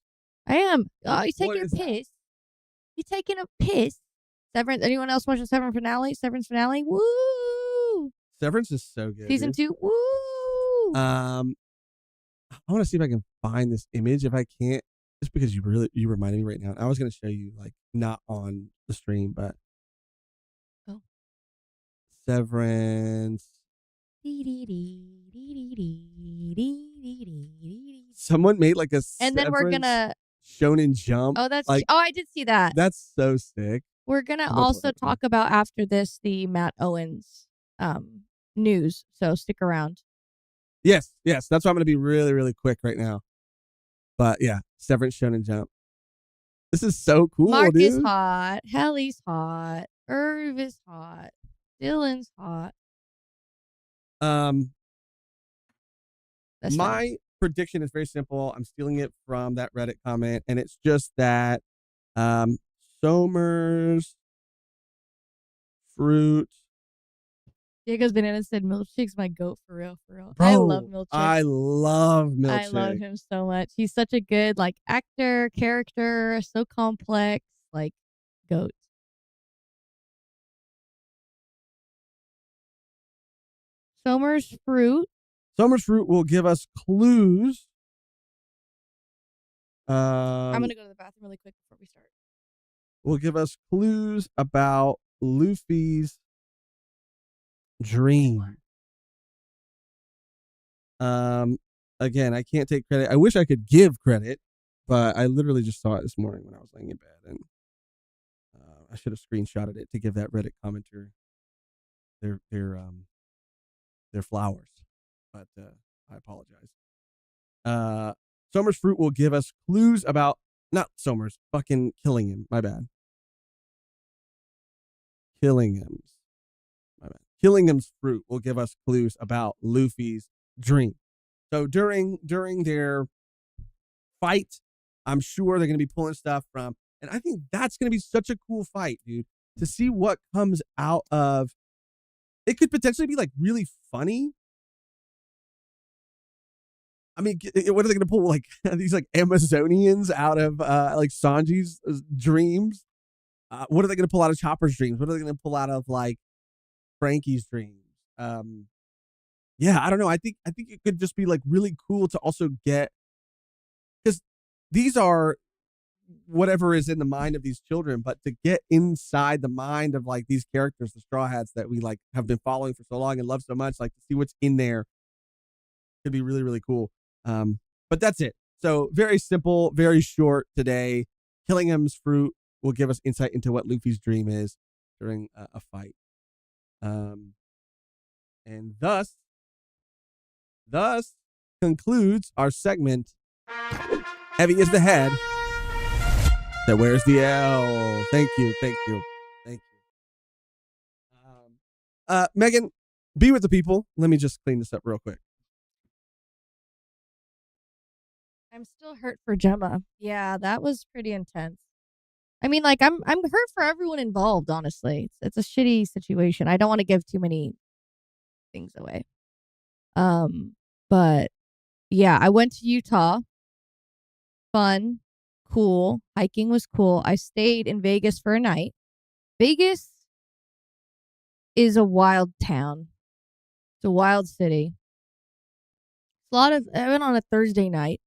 I am. Oh, he's What taking a is that? piss. He's taking a piss. Severance. Anyone else watching Severance finale? Woo! Severance is so good. Season dude. 2. Woo! I want to see if I can find this image. If I can't, just because you reminded me right now. I was going to show you, like, not on the stream, but Oh. Severance. Someone made like a And then we're Severance gonna. Shonen Jump. Oh, that's. like, Oh, I did see that. That's so sick. We're gonna I'm gonna also play it. talk about after this the Matt Owens news. So stick around. Yes. That's why I'm going to be really, really quick right now. But yeah, Severance Shonen Jump. This is so cool, Mark dude. is hot. Helly's hot. Irv is hot. Dylan's hot. That's My funny. prediction is very simple. I'm stealing it from that Reddit comment, and it's just that Somers fruit. Diego's Banana said Milkshake's my goat for real. Bro, I love Milkshake. I love Milkshake. I love him so much. He's such a good actor, character, so complex, goat. Somers fruit. Somers fruit will give us clues. I'm gonna go to the bathroom really quick before we start. Will give us clues about Luffy's dream. Again, I can't take credit. I wish I could give credit, but I literally just saw it this morning when I was laying in bed, and I should have screenshotted it to give that Reddit commenter their flowers, but I apologize. Somers fruit will give us clues about not Somers, fucking Killingham. My bad. Killingham's. My bad. Killingham's fruit will give us clues about Luffy's dream. So during their fight, I'm sure they're going to be pulling stuff from, and I think that's going to be such a cool fight, dude, to see what comes out of. It could potentially be really funny. I mean, what are they going to pull? These Amazonians out of Sanji's dreams? What are they going to pull out of Chopper's dreams? What are they going to pull out of Frankie's dreams? Yeah, I don't know. I think it could just be really cool to also get, because these are whatever is in the mind of these children, but to get inside the mind of these characters, the Straw Hats that we have been following for so long and love so much, to see what's in there could be really, really cool. But that's it. So very simple, very short today. Killingham's fruit will give us insight into what Luffy's dream is during a fight. And thus concludes our segment. Heavy is the head that wears the L. Thank you. Megan, be with the people. Let me just clean this up real quick. I'm still hurt for Gemma. Yeah, that was pretty intense. I mean, I'm hurt for everyone involved, honestly. It's a shitty situation. I don't want to give too many things away. But yeah, I went to Utah. Fun, cool. Hiking was cool. I stayed in Vegas for a night. Vegas is a wild town. It's a wild city. I went on a Thursday night.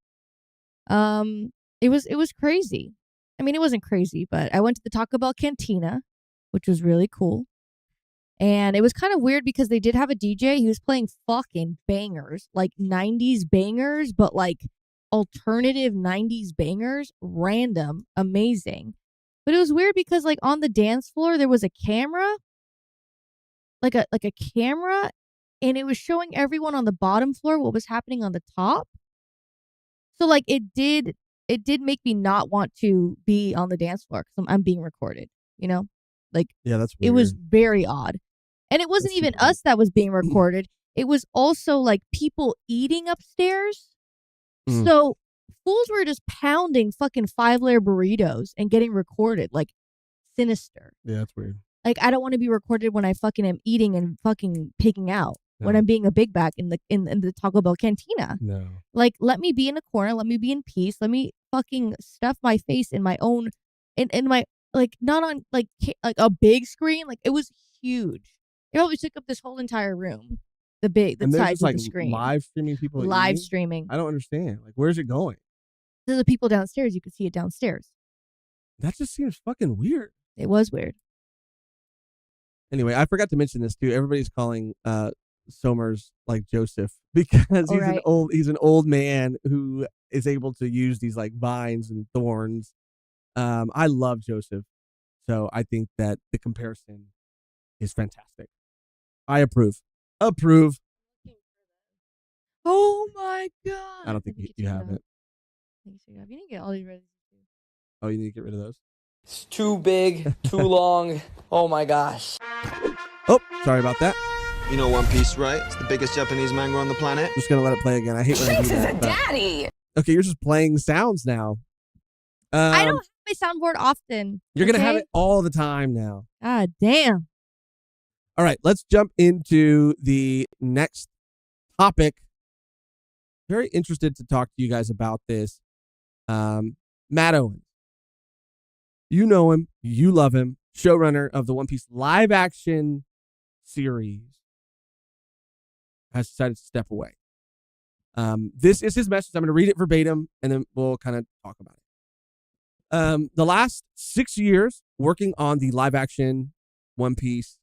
It was crazy. I mean, it wasn't crazy, but I went to the Taco Bell Cantina, which was really cool. And it was kind of weird because they did have a DJ. He was playing fucking bangers, like 90s bangers, but like alternative 90s bangers, random, amazing. But it was weird because like on the dance floor there was a camera, like a camera, and it was showing everyone on the bottom floor what was happening on the top. So like it did make me not want to be on the dance floor because I'm being recorded, you know? Like Yeah, that's weird. it was very odd. And it wasn't even us that was being recorded. It was also like people eating upstairs. So fools were just pounding fucking 5-layer burritos and getting recorded. Like sinister. Yeah, that's weird. Like I don't want to be recorded when I fucking am eating and fucking pigging out. When I'm being a big back in the Taco Bell cantina. No. Like let me be in a corner, let me be in peace, let me fucking stuff my face in my own in my like not on like a big screen. Like it was huge. It probably took up this whole entire room. The size of the screen. Live streaming people. Live streaming. I don't understand. Like, where's it going? To the people downstairs, you could see it downstairs. That just seems fucking weird. It was weird. Anyway, I forgot to mention this too. Everybody's calling Somers like Joseph because he's an old man who is able to use these like vines and thorns. I love Joseph, so I think that the comparison is fantastic. I approve. Oh my god! I don't think you have it. I think so. You need to get all these ready. Oh, you need to get rid of those. It's too big, too long. Oh my gosh. Oh, sorry about that. You know One Piece, right? It's the biggest Japanese manga on the planet. Just gonna let it play again. I hate when I do that. Daddy. Okay, you're just playing sounds now. I don't have my soundboard often. You're gonna have it all the time now. God damn. All right, let's jump into the next topic. Very interested to talk to you guys about this. Matt Owens. You know him. You love him. Showrunner of the One Piece live action series has decided to step away. This is his message. I'm going to read it verbatim, and then we'll kind of talk about it. The last 6 years working on the live action One Piece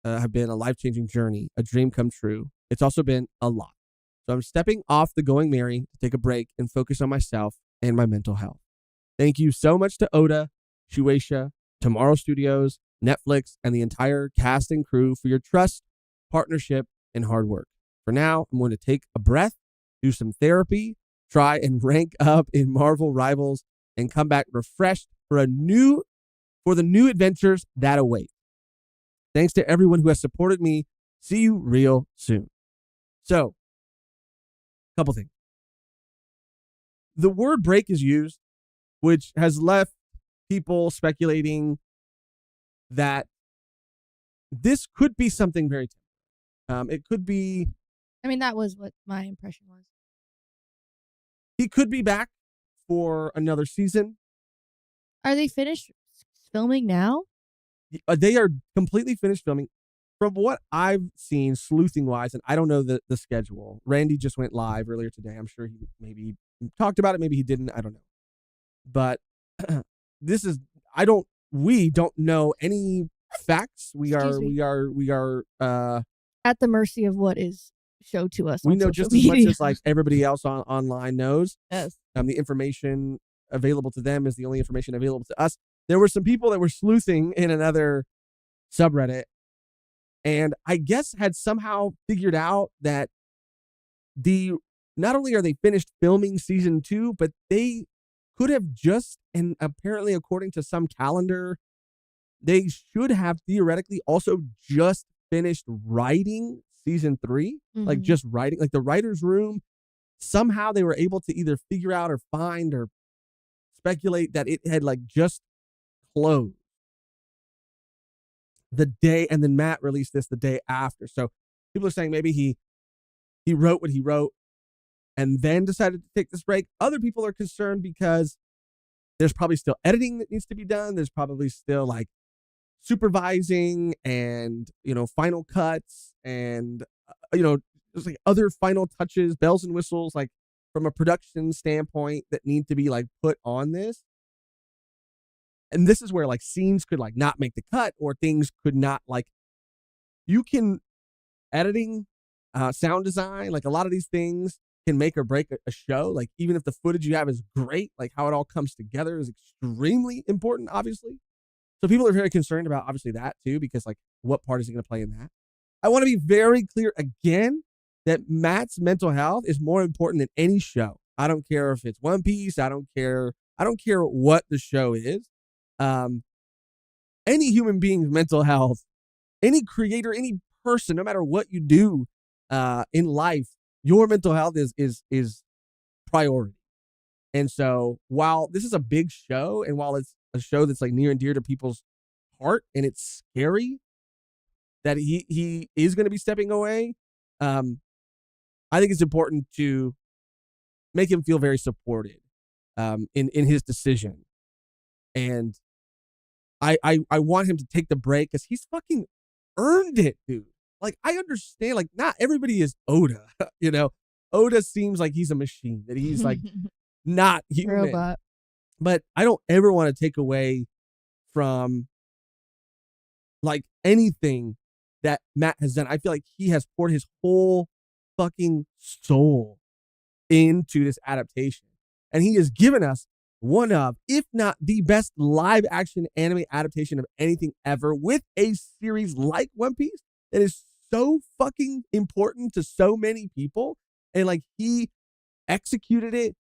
have been a life-changing journey, a dream come true. It's also been a lot. So I'm stepping off the Going Merry to take a break and focus on myself and my mental health. Thank you so much to Oda, Shueisha, Tomorrow Studios, Netflix, and the entire cast and crew for your trust, partnership, and hard work. For now, I'm going to take a breath, do some therapy, try and rank up in Marvel Rivals, and come back refreshed for the new adventures that await. Thanks to everyone who has supported me. See you real soon. So, a couple things. The word break is used, which has left people speculating that this could be something very it could be... I mean, that was what my impression was. He could be back for another season. Are they finished filming now? They are completely finished filming. From what I've seen, sleuthing-wise, and I don't know the schedule. Randy just went live earlier today. I'm sure he maybe talked about it. Maybe he didn't. I don't know. But we don't know any facts. We are at the mercy of what is showed to us. We know just as much as like everybody else online knows. Yes. The information available to them is the only information available to us. There were some people that were sleuthing in another subreddit, and I guess had somehow figured out that not only are they finished filming season 2, but they could have just, and apparently according to some calendar, they should have theoretically also just finished writing season 3, like just writing, like the writer's room. Somehow they were able to either figure out or find or speculate that it had like just closed the day, and then Matt released this the day after. So people are saying maybe he wrote what he wrote and then decided to take this break. Other people are concerned because there's probably still editing that needs to be done. There's probably still like supervising and, final cuts and, there's like other final touches, bells and whistles, like from a production standpoint that need to be like put on this. And this is where like scenes could like not make the cut, or things could not like you can editing, sound design, like a lot of these things can make or break a show. Like even if the footage you have is great, like how it all comes together is extremely important, obviously. So people are very concerned about obviously that too, because like what part is he going to play in that? I want to be very clear again that Matt's mental health is more important than any show. I don't care if it's One Piece. I don't care what the show is. Any human being's mental health, any creator, any person, no matter what you do in life, your mental health is priority. And so while this is a big show and while it's a show that's like near and dear to people's heart and it's scary that he is going to be stepping away, I think it's important to make him feel very supported in his decision. And I want him to take the break because he's fucking earned it, dude. Like, I understand, like, not everybody is Oda, you know? Oda seems like he's a machine, that he's, like, not human. Robot. But I don't ever want to take away from, like, anything that Matt has done. I feel like he has poured his whole fucking soul into this adaptation. And he has given us one of, if not the best live action anime adaptation of anything ever, with a series like One Piece that is so fucking important to so many people. And like he executed it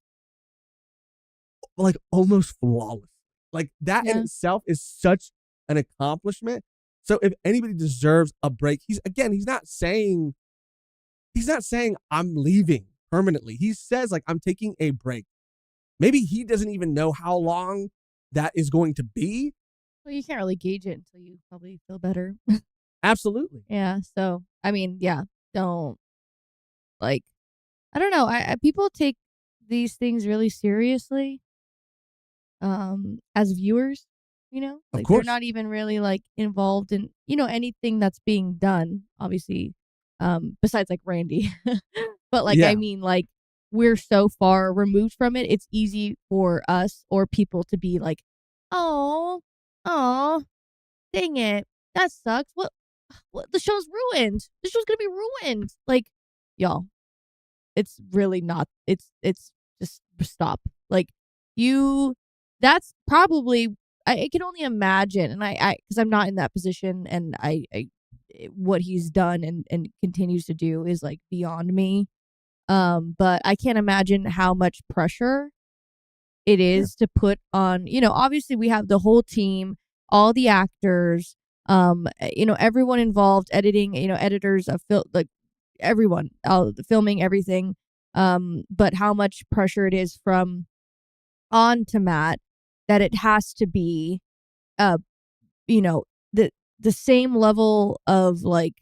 like almost flawless. Like that in itself is such an accomplishment. So if anybody deserves a break, he's not saying I'm leaving permanently. He says like I'm taking a break. Maybe he doesn't even know how long that is going to be. Well, you can't really gauge it until you probably feel better. Absolutely. Yeah. So, I mean, yeah, don't like, I don't know. I people take these things really seriously. As viewers, you know, like of course. they're not even really like involved in, you know, anything that's being done, obviously, besides like Randy. But like, I mean, like, we're so far removed from it. It's easy for us or people to be like, oh, dang it. That sucks. What the show's ruined. The show's going to be ruined. Like, y'all, it's really not. It's just stop. Like that's probably, I can only imagine. And I, cause I'm not in that position and I what he's done and continues to do is like beyond me. But I can't imagine how much pressure it is to put on, you know, obviously we have the whole team, all the actors, you know, everyone involved, editing, you know, editors of like everyone, filming everything. But how much pressure it is from on to Matt that it has to be, you know, the same level of like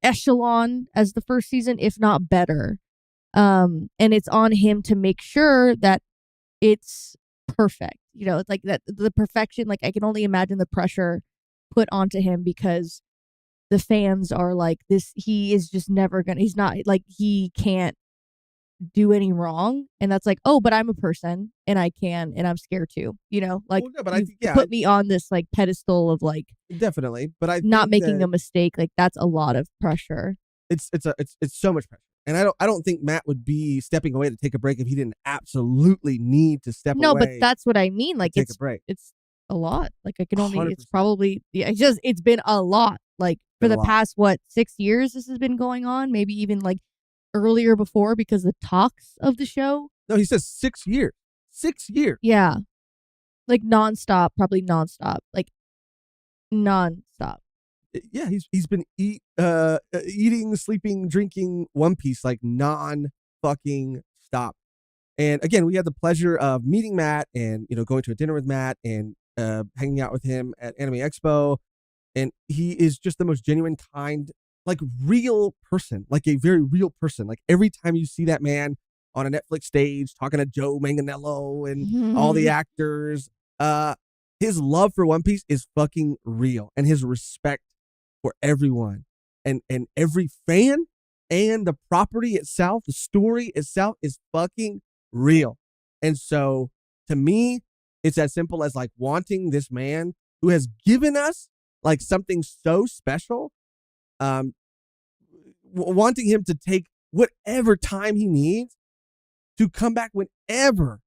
echelon as the first season, if not better. And it's on him to make sure that it's perfect. You know, it's like that the perfection, like I can only imagine the pressure put onto him because the fans are like this, he is just never gonna, he's not like, he can't do any wrong. And that's like, oh, but I'm a person and I can, and I'm scared too, you know, like but I think, put me on this like pedestal of like definitely, but I not think making a mistake. Like that's a lot of pressure. It's so much pressure. And I don't think Matt would be stepping away to take a break if he didn't absolutely need to step away. No, but that's what I mean. Like take a break. It's a lot. Like I can only, 100%. it's probably, yeah, it's been a lot. Like for the past, 6 years this has been going on, maybe even like earlier before because the talks of the show. No, he says 6 years. 6 years. Yeah. Like nonstop, probably nonstop. Like nonstop. Yeah, he's been eating, sleeping, drinking One Piece like non-fucking stop. And again, we had the pleasure of meeting Matt and, you know, going to a dinner with Matt and hanging out with him at Anime Expo. And he is just the most genuine, kind, like real person, like a very real person. Like every time you see that man on a Netflix stage talking to Joe Manganiello and all the actors, his love for One Piece is fucking real. And his respect for everyone and every fan and the property itself, the story itself is fucking real. And so to me, it's as simple as like wanting this man who has given us like something so special wanting him to take whatever time he needs to come back whenever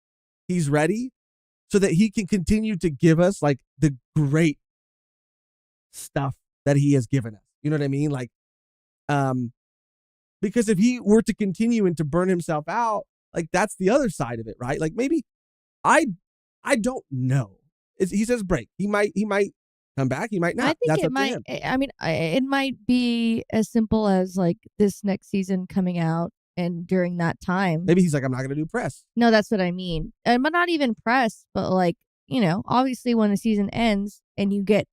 he's ready so that he can continue to give us like the great stuff that he has given us. You know what I mean? Like, because if he were to continue and to burn himself out, like that's the other side of it, right? Like maybe I don't know. He says break. He might come back. He might not. I think That's it up to might. him. I mean, it might be as simple as like this next season coming out, and during that time, Maybe he's like, I'm not going to do press. no, that's what I mean. But not even press, but like obviously when the season ends and you get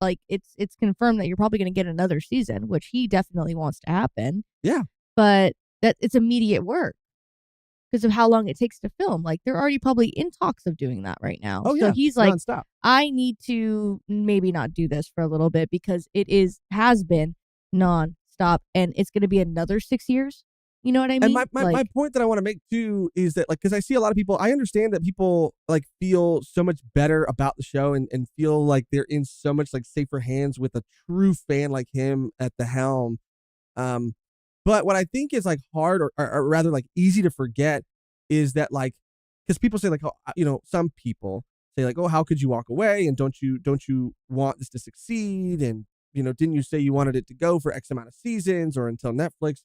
like it's confirmed that you're probably going to get another season, which he definitely wants to happen. Yeah, but that it's immediate work because of how long it takes to film. Like they're already probably in talks of doing that right now. Oh, so yeah. he's like, nonstop. I need to maybe not do this for a little bit because has been nonstop, and it's going to be another 6 years. You know what I mean? And my point that I want to make too is that like, because I see a lot of people, I understand that people like feel so much better about the show and feel like they're in so much like safer hands with a true fan like him at the helm. But what I think is like hard or rather like easy to forget is that like, because people say like, oh, some people say like, oh, how could you walk away? And don't you want this to succeed? And, didn't you say you wanted it to go for X amount of seasons or until Netflix,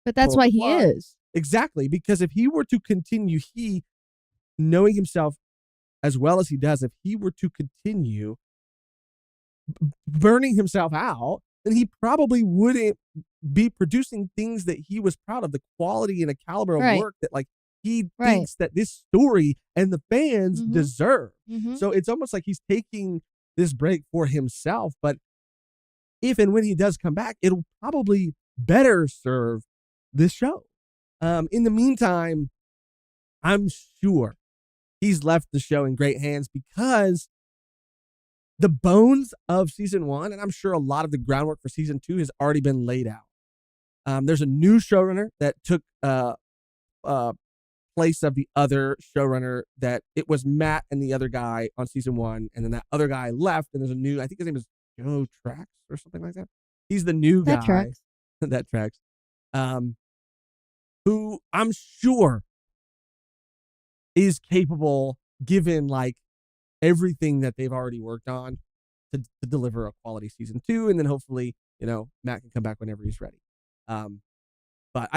but that's why he is. Exactly. Because if he were to continue, knowing himself as well as he does, if he were to continue burning himself out, then he probably wouldn't be producing things that he was proud of, the quality and the caliber of work that like he thinks that this story and the fans deserve. So it's almost like he's taking this break for himself. But if and when he does come back, it'll probably better serve this show. In the meantime, I'm sure he's left the show in great hands because the bones of season 1, and I'm sure a lot of the groundwork for season 2 has already been laid out. There's a new showrunner that took place of the other showrunner that it was Matt and the other guy on season 1, and then that other guy left, and there's a new, I think his name is Joe Trax or something like that. He's the new guy. That tracks. That tracks. Who I'm sure is capable, given like everything that they've already worked on, to deliver a quality season 2, and then hopefully Matt can come back whenever he's ready. But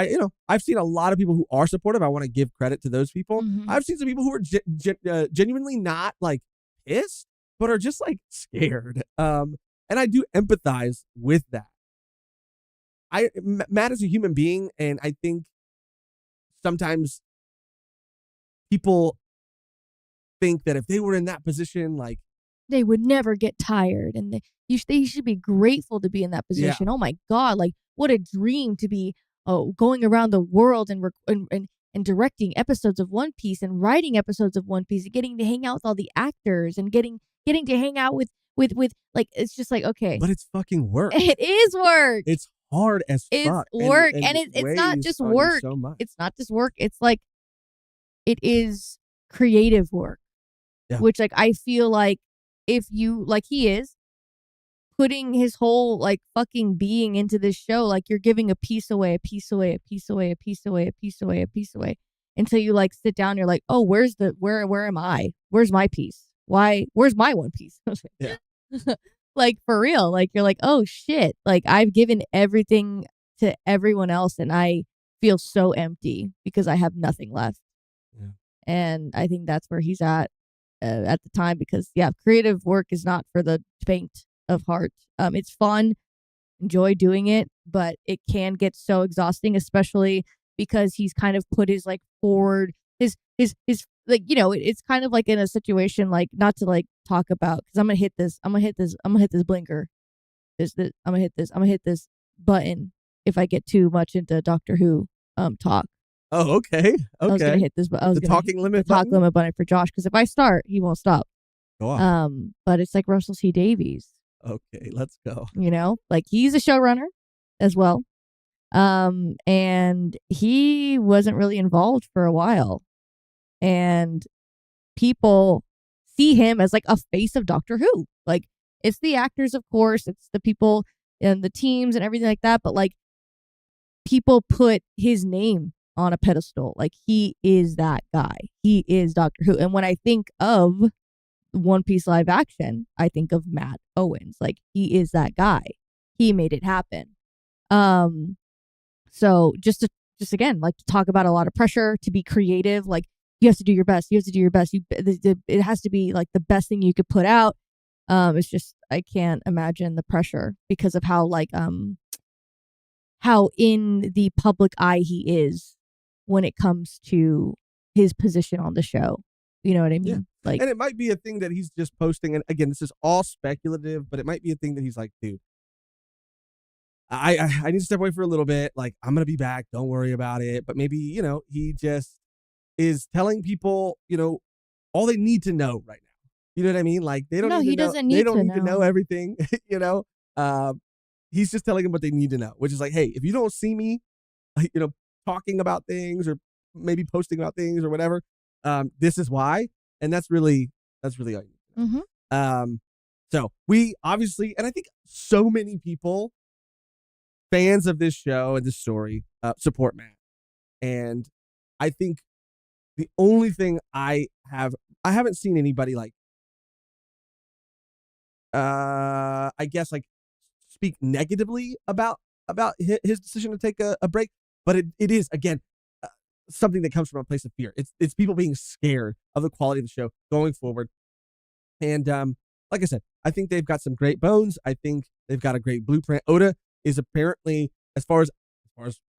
I've seen a lot of people who are supportive. I want to give credit to those people. I've seen some people who are genuinely not like pissed, but are just like scared. And I do empathize with that. Matt is a human being, and I think sometimes people think that if they were in that position, like they would never get tired, and they should be grateful to be in that position. Oh my God, like what a dream to be going around the world and directing episodes of One Piece and writing episodes of One Piece and getting to hang out with all the actors and getting to hang out with like, it's just like, okay. But it's fucking work. It is work. It's hard as fuck. It's work. And it's not just work. So it's not just work. It's like, it is creative work. Yeah. Which like, I feel like if you, like he is, putting his whole like fucking being into this show, like you're giving a piece away, a piece away, a piece away, a piece away, a piece away, a piece away, until you like sit down, you're like, oh, where am I? Where's my piece? Where's my one piece? Yeah. Like for real, like you're like, oh shit, like I've given everything to everyone else and I feel so empty because I have nothing left. Yeah. And I think that's where he's at the time, because creative work is not for the faint of heart. It's fun, enjoy doing it, but it can get so exhausting, especially because he's kind of put his like forward his like, it's kind of like in a situation, like, not to like talk about, because I'm gonna hit this blinker, I'm gonna hit this button if I get too much into Doctor Who talk. Oh, okay. I was gonna hit this, but I was the talking limit talk button? limit button for Josh, because if I start, he won't stop. Go on. But it's like Russell T Davies. Okay, let's go. Like he's a showrunner as well. And he wasn't really involved for a while. And people see him as like a face of Doctor Who. Like, it's the actors, of course. It's the people and the teams and everything like that, but like people put his name on a pedestal. Like he is that guy. He is Doctor Who. And when I think of One Piece live action, I think of Matt Owens. Like he is that guy. He made it happen. So just again, like to talk about a lot of pressure to be creative, like you have to do your best. You have to do your best. It has to be like the best thing you could put out. It's just, I can't imagine the pressure because of how like, how in the public eye he is when it comes to his position on the show. You know what I mean? Yeah. Like, and it might be a thing that he's just posting. And again, this is all speculative, but it might be a thing that he's like, dude, I need to step away for a little bit. Like, I'm going to be back. Don't worry about it. But maybe, he just is telling people, all they need to know right now. You know what I mean? Like, they don't No, need he to know. doesn't need They don't to need to know know. everything, He's just telling them what they need to know, which is like, hey, if you don't see me, talking about things or maybe posting about things or whatever, this is why. And that's really all you need to know. mm-hmm. So we obviously, and I think so many people, fans of this show and this story, support Matt. And I think the only thing I haven't seen anybody like, I guess like speak negatively about his decision to take a break. But it is, again, something that comes from a place of fear. It's people being scared of the quality of the show going forward. And like I said, I think they've got some great bones. I think they've got a great blueprint. Oda is apparently, as far as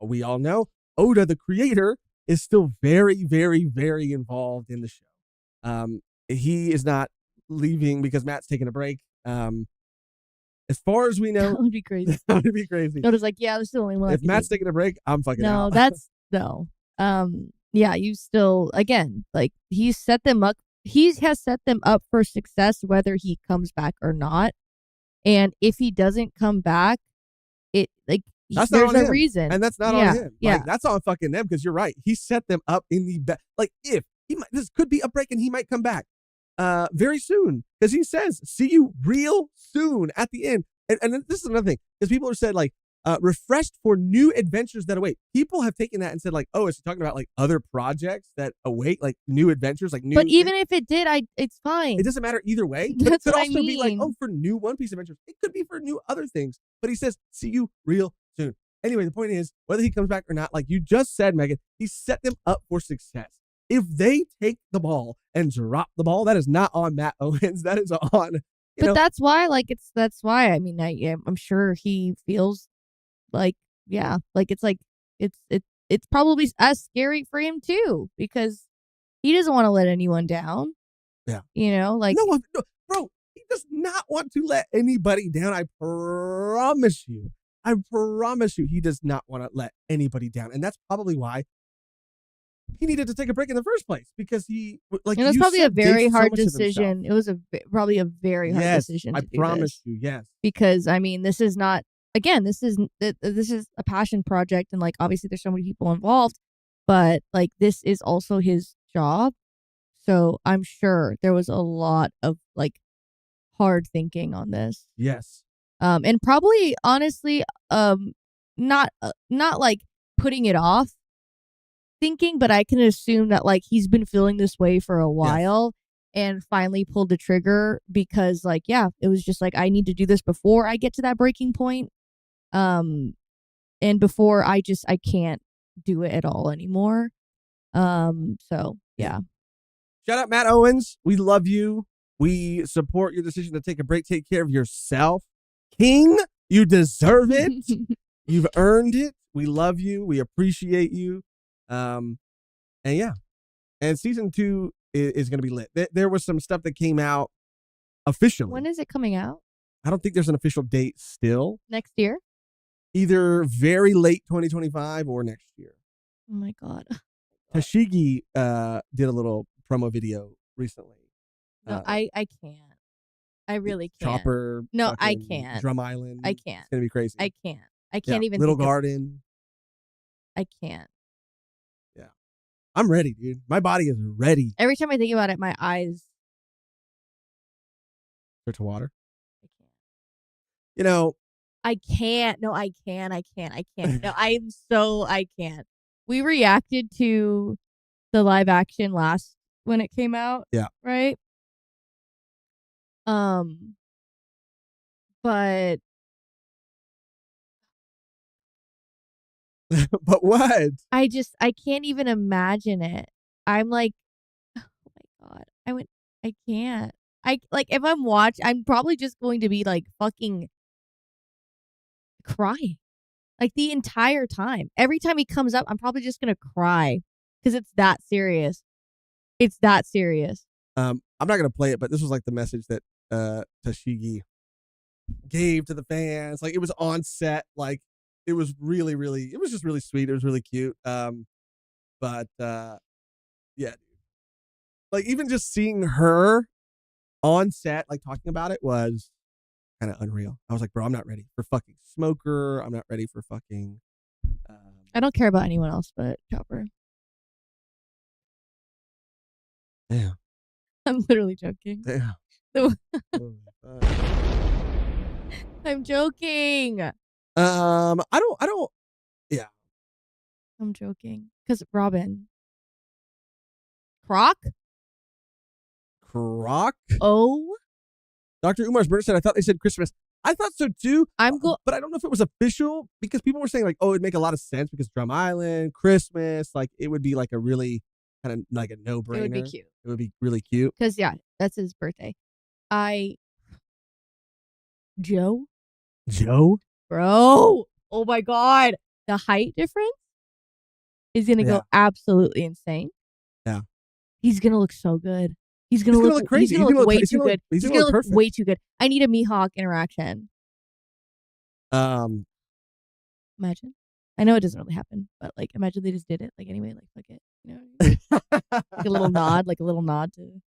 we all know, Oda, the creator, is still very, very, very involved in the show. He is not leaving because Matt's taking a break. As far as we know, That would be crazy. that would be crazy. Notice like, yeah, this is the only one. If Matt's taking a break, I'm fucking no, out. that's no. Yeah, you still, again, like he's set them up. He has set them up for success, whether he comes back or not. And if he doesn't come back, it like That's there's not on a him. reason, And that's not yeah, on him. Yeah, Like, that's on fucking them, because you're right. He set them up in the best. Like, if he might, this could be a break and he might come back very soon, because he says, see you real soon at the end. And this is another thing, because people have said, like, refreshed for new adventures that await. People have taken that and said, like, oh, is he talking about like other projects that await, like new adventures, like new. but even if it did, it's fine. It doesn't matter either way. But That's it could what also I be like, mean. oh, for new One Piece adventures. It could be for new other things. But he says, see you real soon. Anyway, the point is, whether he comes back or not, like you just said, Megan, he set them up for success. If they take the ball and drop the ball, that is not on Matt Owens. That is on, But that's why, like, that's why. I mean, I'm sure he feels like, yeah, like it's probably as scary for him too, because he doesn't want to let anyone down. Yeah. Like no, bro, he does not want to let anybody down. I promise you. He does not want to let anybody down. And that's probably why he needed to take a break in the first place, because he, like, and it was you probably a said, gave very so hard much of decision. himself. It was probably a very hard Yes, decision. I To do promise this. you, yes. Because I mean, this is not, again, this is a passion project, and like obviously there's so many people involved, but like this is also his job. So I'm sure there was a lot of like hard thinking on this. Yes. And probably honestly, not like putting it off thinking, but I can assume that like he's been feeling this way for a while. And finally pulled the trigger because, like, yeah, it was just like, I need to do this before I get to that breaking point. And before I can't do it at all anymore. So, yeah. Shout out Matt Owens. We love you. We support your decision to take a break. Take care of yourself. King, you deserve it. You've earned it. We love you. We appreciate you. And yeah. And season 2 is going to be lit. There was some stuff that came out officially. When is it coming out? I don't think there's an official date still. Next year? Either very late 2025 or next year. Oh my God. Tashigi did a little promo video recently. No, I can't. I really can't. Chopper. No, I can't. Drum Island. I can't. It's going to be crazy. I can't. I can't even. Little Garden. I can't. Yeah. I'm ready, dude. My body is ready. Every time I think about it, my eyes To water. I can't. I can't. No, I can't. No, I can't. We reacted to the live action last when it came out. Yeah. Right? But But what? I can't even imagine it. I'm like, oh my God. I can't. If I'm probably just going to be like fucking crying. Like the entire time. Every time he comes up, I'm probably just going to cry because it's that serious. It's that serious. I'm not going to play it, but this was like the message that Tashigi gave to the fans. Like it was on set. Like it was really, really, it was just really sweet. It was really cute. But yeah, dude. Like even just seeing her on set, like talking about it was kind of unreal. I was like, bro, I'm not ready for fucking Smoker. I'm not ready for fucking. I don't care about anyone else but Chopper. Yeah. I'm literally joking. Yeah. I'm joking. I don't. Yeah. I'm joking. Because Robin. Croc? Oh. Dr. Umar's Burner said, I thought they said Christmas. I thought so too. But I don't know if it was official because people were saying like, oh, it'd make a lot of sense because Drum Island, Christmas, like it would be like a really kind of like a no-brainer. It would be cute. It would be really cute. Because, yeah, that's his birthday. Joe? Bro. Oh my God. The height difference is going to go absolutely insane. Yeah. He's going to look so good. He's gonna look crazy. He's gonna look way too good. He's gonna look way too good. I need a Mihawk interaction. Imagine. I know it doesn't really happen, but like imagine they just did it. Like anyway, like fuck it. You know what I mean? like a little nod to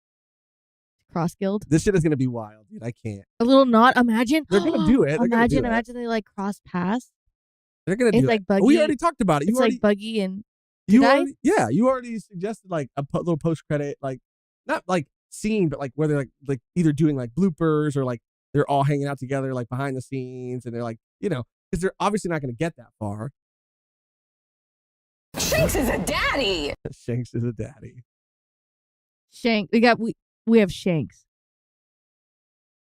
Cross Guild. This shit is gonna be wild, dude. I can't. A little nod. Imagine they're gonna do it. Imagine they like cross paths. They're gonna do it's like it. Buggy. We already talked about it. It's like Buggy and you already suggested like a little post credit, like not like scene, but like where they're like either doing like bloopers or like they're all hanging out together like behind the scenes and they're like, you know, because they're obviously not going to get that far. Shanks is a daddy. Shanks is a daddy. We have Shanks,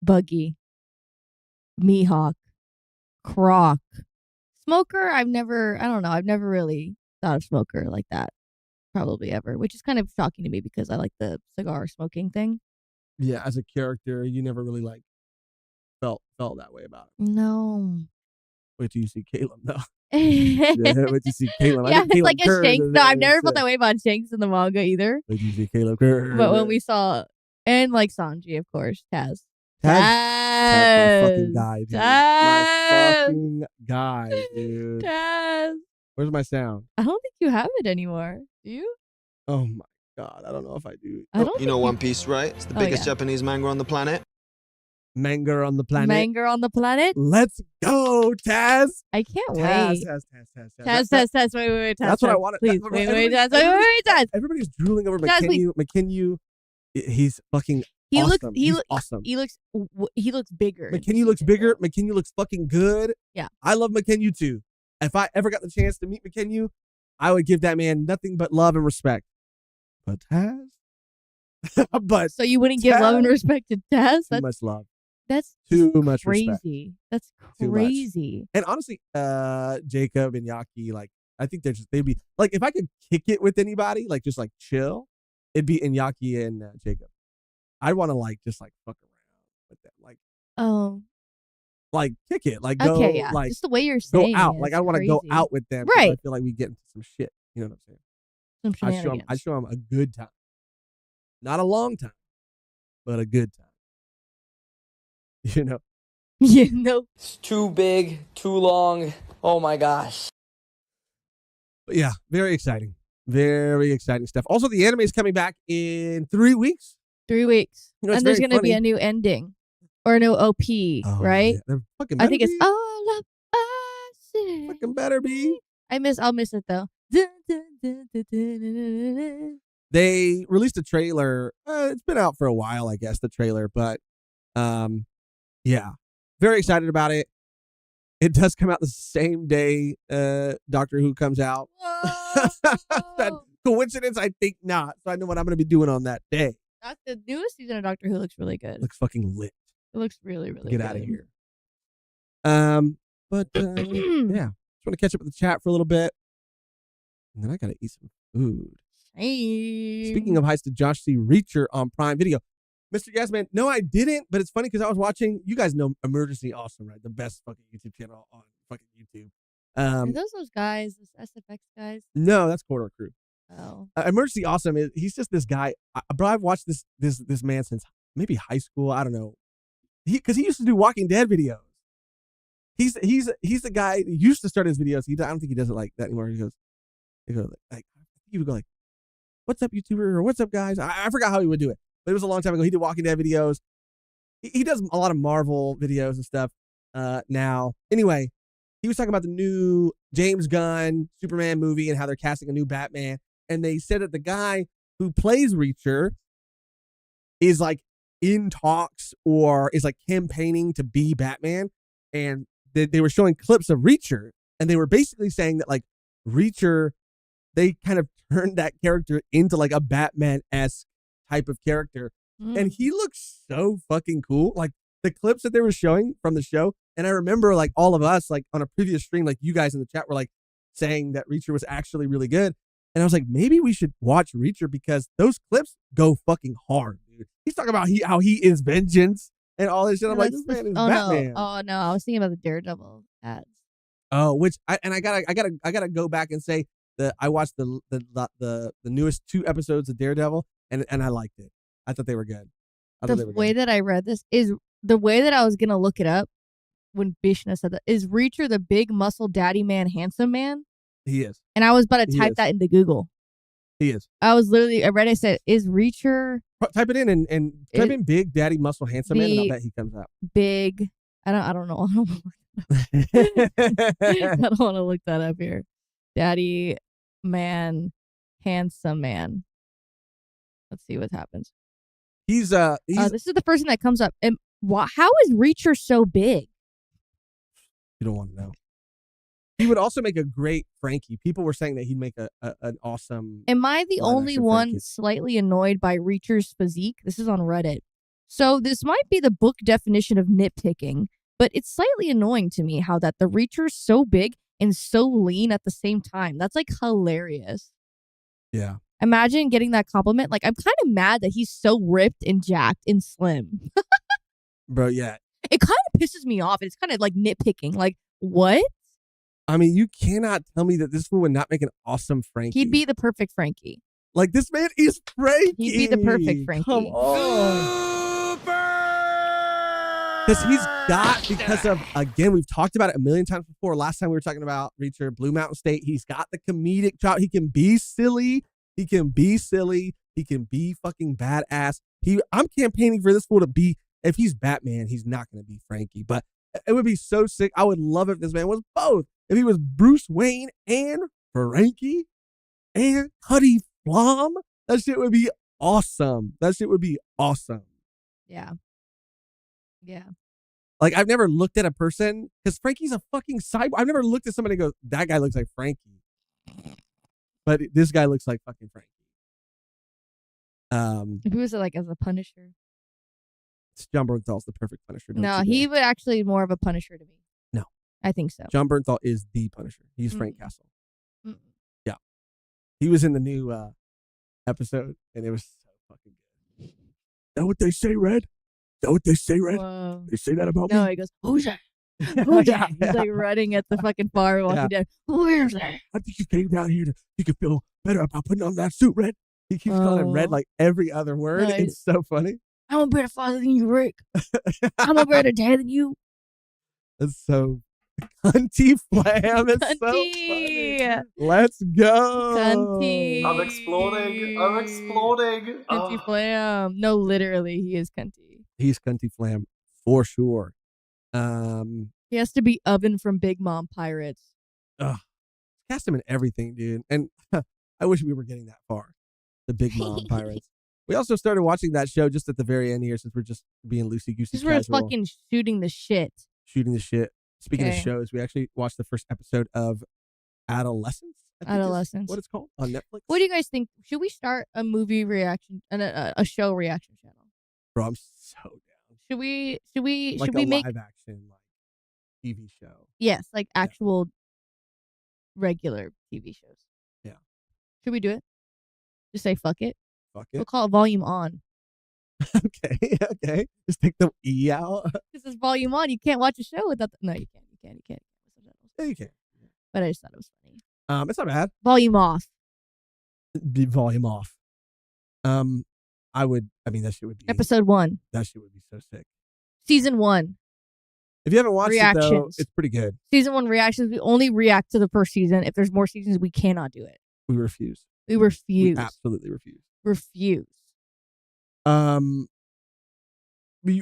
Buggy, Mihawk, Croc, Smoker. I've never really thought of Smoker like that. Probably ever, which is kind of shocking to me because I like the cigar smoking thing. Yeah, as a character, you never really like felt that way about it. No. Wait till you see Caleb, though. Wait till you see Caleb. Yeah, it's like a Shanks. No, I've never felt that way about Shanks in the manga either. Wait till you see Caleb. But when we saw, and like Sanji, of course, Taz. Taz, my fucking guy, dude. My fucking guy, dude. Taz. Where's my sound? I don't think you have it anymore. Do you? Oh my God, I don't know if I do. You know One Piece, right? It's the biggest Japanese manga on the planet. Manga on the planet. Manga on the planet. Let's go, Taz. I can't wait. Taz. Wait, Taz. That's what I wanted. Please, wait, Taz. Everybody's drooling over Taz, McKenyu. He's fucking awesome. He's awesome. He looks bigger. McKenyu looks bigger. McKenyu looks fucking good. Yeah. I love McKenyu too. If I ever got the chance to meet McKenyu, I would give that man nothing but love and respect. But Taz? So you wouldn't give love and respect to Taz? Too much love. That's too much crazy. Respect. That's crazy. And honestly, Jacob and Yaki, like, I think they'd be like, if I could kick it with anybody, like just like chill, it'd be Iñaki and Jacob. I'd want to like just like fuck around with them, like like kick it, like go, okay, yeah. like just the way you're saying, go out. Like I want to go out with them, right? I feel like we get into some shit. You know what I'm saying? Some shenanigans. I show them a good time, not a long time, but a good time. You know? It's too big, too long. Oh my gosh. But yeah, very exciting. Very exciting stuff. Also, the anime is coming back in 3 weeks. 3 weeks. You know, and there's going to be a new ending. Or a new OP, right? Yeah. I think it's all of us. Fucking better be. I'll miss it though. They released a trailer. It's been out for a while, I guess, the trailer, but yeah, very excited about it. It does come out the same day Doctor Who comes out. That coincidence? I think not. So I know what I'm going to be doing on that day. The newest season of Doctor Who looks really good. Looks fucking lit. It looks really, really Get good. out of here. But yeah, just want to catch up with the chat for a little bit. And then I got to eat some food. Hey. Speaking of Heist, did Josh see Reacher on Prime Video? Mr. Yasman, no, I didn't, but it's funny because I was watching, you guys know Emergency Awesome, right? The best fucking YouTube channel on fucking YouTube. Are those guys, those SFX guys? No, that's Corridor Crew. Oh. Emergency Awesome, he's just this guy. Bro, I've watched this man since maybe high school. I don't know. Because he used to do Walking Dead videos. He's the guy who used to start his videos. I don't think he does it like that anymore. He goes like, he would go like, "What's up, YouTuber?" or "What's up, guys?" I forgot how he would do it, but it was a long time ago. He did Walking Dead videos. He does a lot of Marvel videos and stuff now. Anyway, he was talking about the new James Gunn Superman movie and how they're casting a new Batman. And they said that the guy who plays Reacher is like in talks or is like campaigning to be Batman. And they were showing clips of Reacher, and they were basically saying that like Reacher, they kind of turned that character into like a Batman-esque type of character. And he looks so fucking cool. Like the clips that they were showing from the show. And I remember like all of us, like on a previous stream, like you guys in the chat were like saying that Reacher was actually really good. And I was like, maybe we should watch Reacher because those clips go fucking hard, dude. He's talking about how he is vengeance and all this shit. I'm like, this man is Batman. No, I was thinking about the Daredevil ads. Oh, I gotta go back and say that I watched the newest 2 episodes of Daredevil and I liked it. I thought they were good. The way that I read this is the way that I was gonna look it up when Bishna said that. Is Reacher the big muscle daddy man, handsome man? He is. And I was about to type that into Google. He is. I read, I said, is Reacher... Type it in and type in big daddy muscle handsome man and I'll bet he comes up. Big... I don't know. I don't want to look that up here. Daddy man, handsome man. Let's see what happens. He's this is the first thing that comes up. And how is Reacher so big? You don't want to know. He would also make a great Frankie. People were saying that he'd make an awesome... Am I the only one Frankie. slightly annoyed by Reacher's physique? This is on Reddit. So this might be the book definition of nitpicking, but it's slightly annoying to me how that the Reacher's so big and so lean at the same time. That's like hilarious. Yeah. Imagine getting that compliment. Like, I'm kind of mad that he's so ripped and jacked and slim. Bro, yeah. It kind of pisses me off. It's kind of like nitpicking. Like, what? I mean, you cannot tell me that this fool would not make an awesome Frankie. He'd be the perfect Frankie. Like, this man is Frankie. He'd be the perfect Frankie. Come on. Because he's got, because of, again, we've talked about it a million times before. Last time we were talking about Reacher, Blue Mountain State. He's got the comedic chop. He can be silly. He can be silly. He can be fucking badass. I'm campaigning for this fool to be, if he's Batman, he's not going to be Frankie. But it would be so sick. I would love it if this man was both. If he was Bruce Wayne and Frankie and Cuddy Flom, that shit would be awesome. That shit would be awesome. Yeah. Yeah. Like, I've never looked at a person, because Frankie's a fucking cyborg. I've never looked at somebody and go, that guy looks like Frankie. But this guy looks like fucking Frankie. If he was like as a Punisher. John Bernthal's the perfect Punisher. No, he would actually more of a Punisher to me. No. I think so. John Bernthal is the Punisher. He's Frank Castle. Yeah. He was in the new episode, and it was so fucking good. Is that what they say, Red? Is that what they say, Red? Whoa. They say that about me? No, he goes, who's that? Who's that? He's like running at the fucking far walking down. Who is that? I think you came down here you could feel better about putting on that suit, Red. He keeps calling him Red like every other word. Nice. It's so funny. I'm a better father than you, Rick. I'm a better dad than you. It's so cunty flam. It's so funny. Let's go. Cunty. I'm exploding. Cunty flam. No, literally, he is cunty. He's cunty flam for sure. He has to be Oven from Big Mom Pirates. Cast him in everything, dude. And I wish we were getting that far. The Big Mom Pirates. We also started watching that show just at the very end here, since we're just being loosey-goosey. Because we're just fucking shooting the shit. Shooting the shit. Speaking of Okay. shows, we actually watched the first episode of Adolescence. I think is Adolescence. what it's called on Netflix. What do you guys think? Should we start a movie reaction and a show reaction channel? Bro, I'm so down. Should we Like should a we make live action like TV show. yes, like actual regular TV shows? Yeah. Should we do it? Just say fuck it. Fuck We'll it. call it volume on. Okay. Just take the E out. This is volume on. You can't watch a show without no, you can't. Yeah, you can. But I just thought it was funny. It's not bad. Volume off. Be volume off. That shit would be Episode 1. That shit would be so sick. Season 1. If you haven't watched it though, Reactions. it's pretty good. Season 1 reactions. We only react to the first season. If there's more seasons, we cannot do it. We refuse. We refuse. We absolutely refuse. Refuse.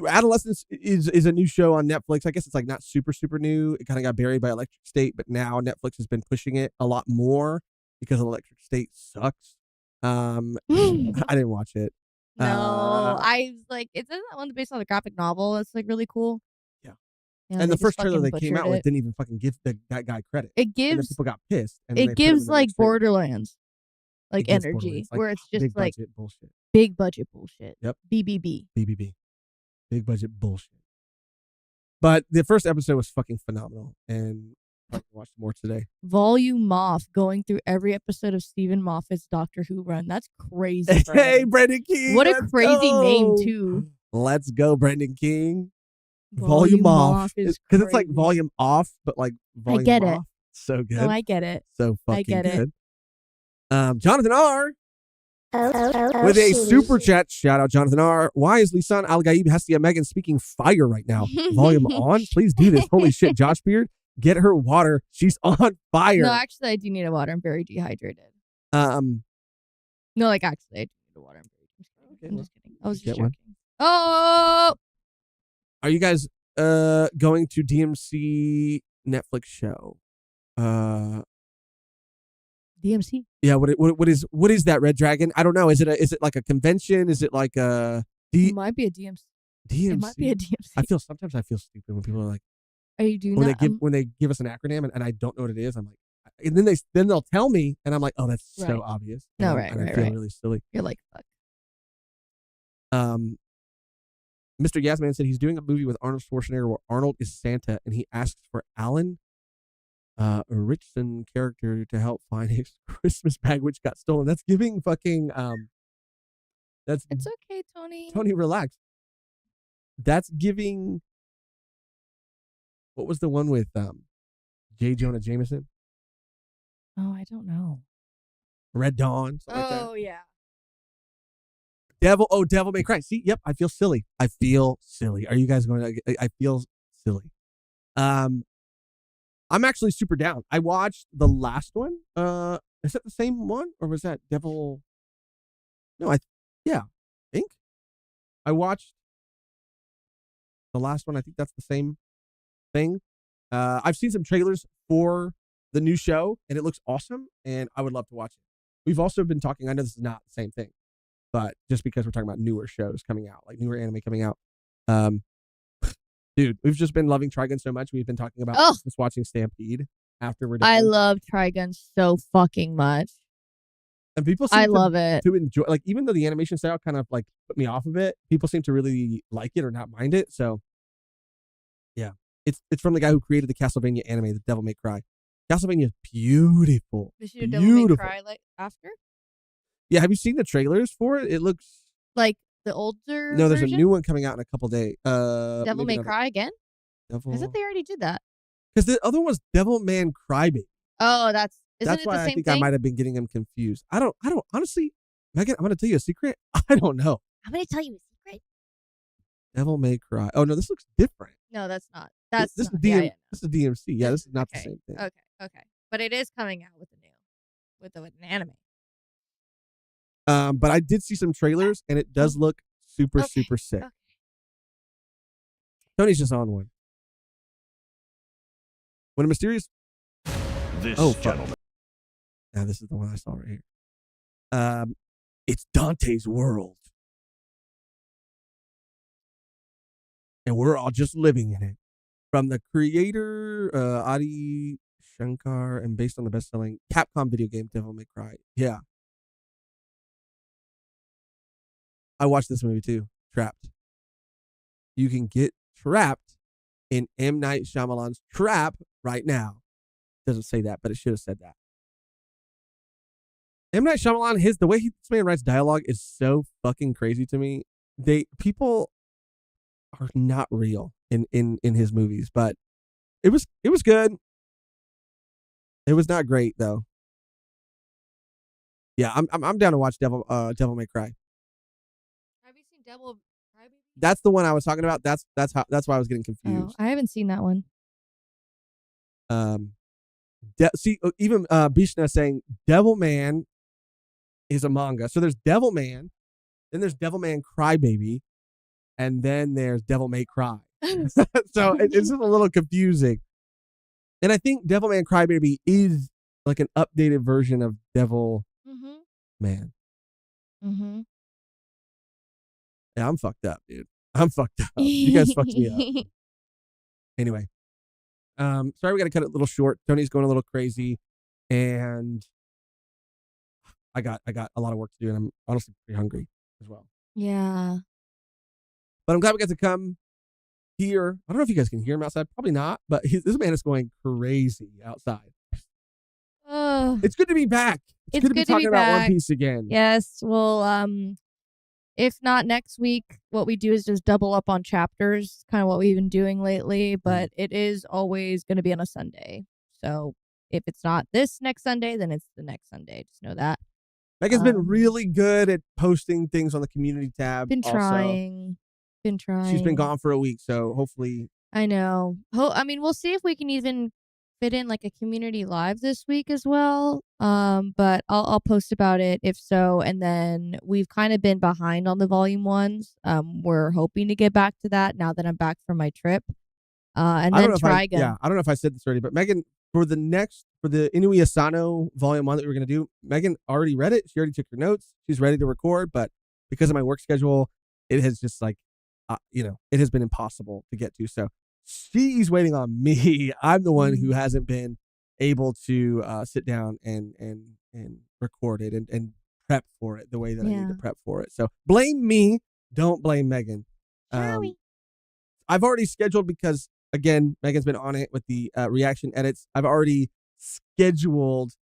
Adolescence is a new show on Netflix. I guess it's like not super new. It kind of got buried by Electric State, but now Netflix has been pushing it a lot more because Electric State sucks. I didn't watch it. No, I was like, isn't that one based on a graphic novel? It's like really cool. Yeah. Yeah, And the just first trailer fucking they came out butchered with it. didn't even fucking give that guy credit. It And then gives people got pissed. And then they it put him in gives the like next trailer. Borderlands, like It gives energy, Borderlands, like, where it's just big like budget bullshit. big budget bullshit. Yep. BBB. BBB. Big budget bullshit. But the first episode was fucking phenomenal, and I watched more today. Volume Moff going through every episode of Stephen Moffat's Doctor Who run. That's crazy. For Hey, him. Brendan King. What a let's crazy name go. too. Let's go, Brendan King. Volume off. is Because it's like crazy. volume off, but like volume get it. off. So good. No, I get it. So fucking get it. good. Jonathan R. with a super chat. Shout out, Jonathan R. Why is Lisan Al Gaib Hestia Megan speaking fire right now? Volume on. Please do this. Holy shit, Josh Beard. Get her water. She's on fire. No, actually, I do need a water. I'm very dehydrated. No, No, like actually, I do need a water. I'm well, just kidding. I was get just one. joking. Oh, Are you guys going to DMC Netflix show? DMC. Yeah, what is that, Red Dragon? I don't know. Is it like a convention? Is it like a It might be a DMC. DMC? It might be a DMC. Sometimes I feel stupid when people are like Are you doing when that? they give us an acronym and I don't know what it is. I'm like, and then they'll tell me and I'm like, oh, that's Right. so obvious. No, And right, and I right, feel right. really silly. You're like, fuck. Mr. Yasman said he's doing a movie with Arnold Schwarzenegger where Arnold is Santa and he asks for Alan Richardson character to help find his Christmas bag which got stolen. That's giving fucking that's It's okay, Tony. Tony, relax. That's giving. What was the one with J. Jonah Jameson? Oh, I don't know. Red Dawn. Something like that. Oh, yeah. Devil May Cry. See, yep, I feel silly. I feel silly. Are you guys going to? I feel silly. I'm actually super down. I watched the last one. Is that the same one or was that Devil? No, I think I watched the last one. I think that's the same thing. I've seen some trailers for the new show and it looks awesome and I would love to watch it. We've also been talking, I know this is not the same thing, but just because we're talking about newer shows coming out, like newer anime coming out. Dude, we've just been loving Trigun so much. We've been talking about just watching Stampede after we're done. I love Trigun so fucking much. And people seem love it. to enjoy, like, even though the animation style kind of like put me off of it, people seem to really like it or not mind it. So, yeah, it's from the guy who created the Castlevania anime, The Devil May Cry. Castlevania is beautiful. Did you do Devil May Cry like after? Yeah, have you seen the trailers for it? It looks like the older. No, there's version? a new one coming out in a couple days. Devil May Cry again? Devil. I thought they already did that. Because the other one's Devil Man Crybaby. Oh, that's why the I same think thing? I might have been getting them confused. I don't honestly, Megan, I'm gonna tell you a secret. I don't know. I'm gonna tell you a secret. Devil May Cry. Oh no, this looks different. No, that's not. That's this not. is Yeah, yeah. This is DMC. Yeah, this is not the Okay. same thing. Okay. But it is coming out with an anime. But I did see some trailers and it does look super sick. Okay. Tony's just on one. When a mysterious gentleman. Now this is the one I saw right here. It's Dante's world. And we're all just living in it. from the creator Adi Shankar and based on the best-selling Capcom video game Devil May Cry. Yeah. I watched this movie too, Trapped. You can get Trapped in M. Night Shyamalan's Trap right now. Doesn't say that, but it should have said that. M. Night Shyamalan, the way this man writes dialogue is so fucking crazy to me. People are not real in his movies, but it was good. It was not great though. Yeah, I'm down to watch Devil May Cry. Have you seen Devil Cry Baby? That's the one I was talking about. That's why I was getting confused. Oh, I haven't seen that one. Even Bishna saying Devil Man is a manga. So there's Devil Man, then there's Devil Man Crybaby, and then there's Devil May Cry. So it's just a little confusing. And I think Devil Man Crybaby is like an updated version of Devil Man. Mm-hmm. Yeah, I'm fucked up, dude. I'm fucked up. You guys fucked me up. Anyway. Sorry we got to cut it a little short. Tony's going a little crazy, and I got a lot of work to do, and I'm honestly pretty hungry as well. Yeah. But I'm glad we got to come here. I don't know if you guys can hear him outside. Probably not, but this man is going crazy outside. It's good to be back. It's good to be talking about One Piece again. Yes. Well, if not next week, what we do is just double up on chapters, kind of what we've been doing lately, but it is always going to be on a Sunday. So if it's not this next Sunday, then it's the next Sunday. Just know that. Megan's been really good at posting things on the community tab. Been trying. She's been gone for a week, so hopefully. I know. I mean, we'll see if we can even fit in like a community live this week as well. But I'll post about it if so. And then we've kind of been behind on the volume ones. We're hoping to get back to that now that I'm back from my trip. And then try again. Yeah, I don't know if I said this already, but Megan, for the Inui Asano volume 1 that we were going to do, Megan already read it. She already took her notes. She's ready to record, but because of my work schedule, it has just like, it has been impossible to get to. So she's waiting on me. I'm the one who hasn't been able to sit down and record it and prep for it the way that I need to prep for it. So blame me. Don't blame Megan. I've already scheduled because, again, Megan's been on it with the reaction edits. I've already scheduled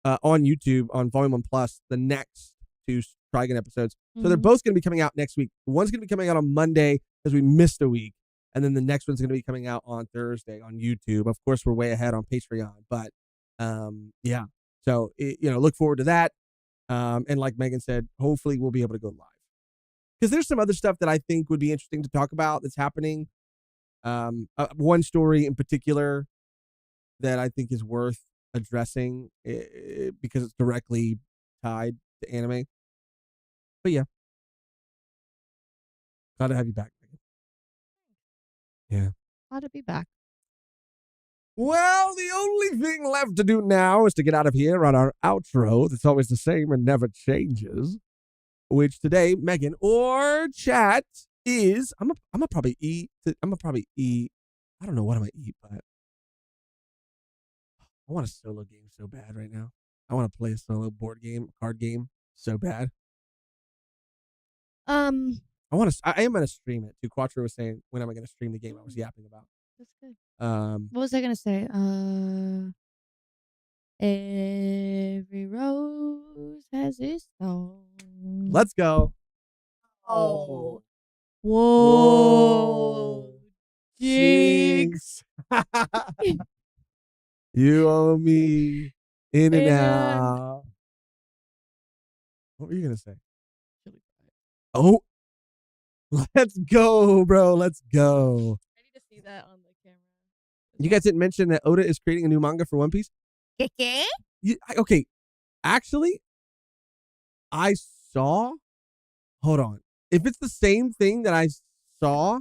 on YouTube on Volume 1 Plus the next 2 Trigon episodes. So they're both going to be coming out next week. One's going to be coming out on Monday because we missed a week. And then the next one's going to be coming out on Thursday on YouTube. Of course, we're way ahead on Patreon. But, yeah. So, look forward to that. And like Megan said, hopefully we'll be able to go live. Because there's some other stuff that I think would be interesting to talk about that's happening. One story in particular that I think is worth addressing because it's directly tied to anime. But yeah. Glad to have you back, Megan. Yeah. Glad to be back. Well, the only thing left to do now is to get out of here on our outro that's always the same and never changes. Which today, Megan or chat is I'm gonna probably eat. I don't know what I'm gonna eat, but I want a solo game so bad right now. I want to play a solo card game so bad. I am gonna stream it too. Quattro was saying, when am I gonna stream the game I was yapping about? That's good. What was I gonna say? Every rose has its thorn. Let's go. Oh. Whoa. Jinx. You owe me in and out. What were you gonna say? Oh, let's go, bro. Let's go. I need to see that on the camera. You guys didn't mention that Oda is creating a new manga for One Piece? Okay. Actually, I saw. Hold on. If it's the same thing that I saw,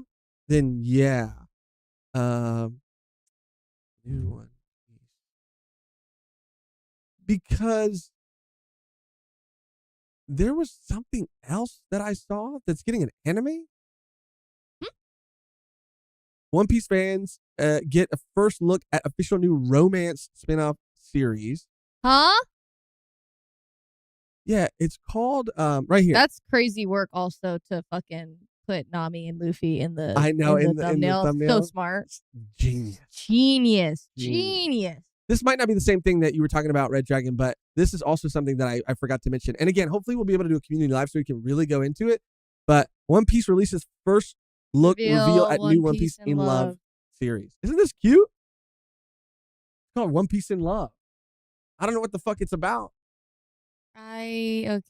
then yeah. New One. Because there was something else that I saw that's getting an anime. One Piece fans get a first look at official new romance spinoff series. Huh? Yeah, it's called right here. That's crazy work also to fucking put Nami and Luffy in the I know in the thumbnail. So smart. Genius. Genius. This might not be the same thing that you were talking about, Red Dragon, but this is also something that I forgot to mention. And again, hopefully we'll be able to do a community live so we can really go into it. But One Piece releases first look reveal at new One Piece in Love series. Isn't this cute? It's called One Piece in Love. I don't know what the fuck it's about. There's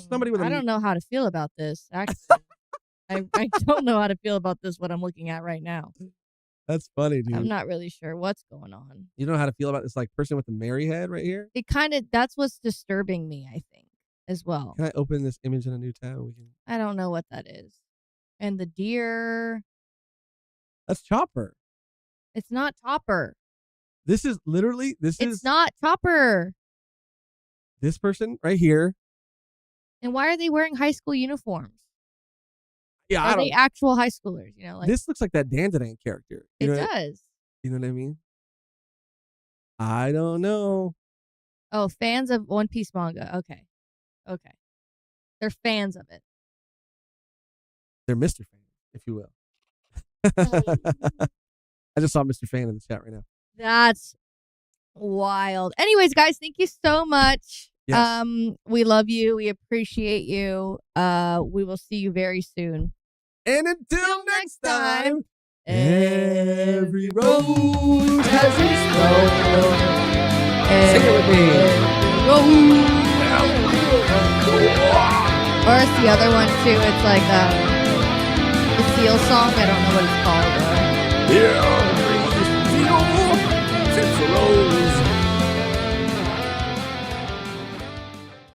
somebody with I don't know how to feel about this, actually. I don't know how to feel about this, what I'm looking at right now. That's funny, dude. I'm not really sure what's going on. You know how to feel about this like person with the Mary head right here? It kind of, that's what's disturbing me, I think, as well. Can I open this image in a new tab? I don't know what that is. And the deer. That's Chopper. It's not Chopper. This is literally, It's not Chopper. This person right here. And why are they wearing high school uniforms? Yeah, Are they actual high schoolers? You know, like this looks like that Dandadan character. It does. You know what I mean? I don't know. Oh, fans of One Piece manga. Okay. They're fans of it. They're Mr. Fan, if you will. I just saw Mr. Fan in the chat right now. That's wild. Anyways, guys, thank you so much. Yes. We love you. We appreciate you. We will see you very soon. And until next time, every road has its road. Sing it with me. Or it's the other one too. It's like the Seal song. I don't know what it's called. Yeah.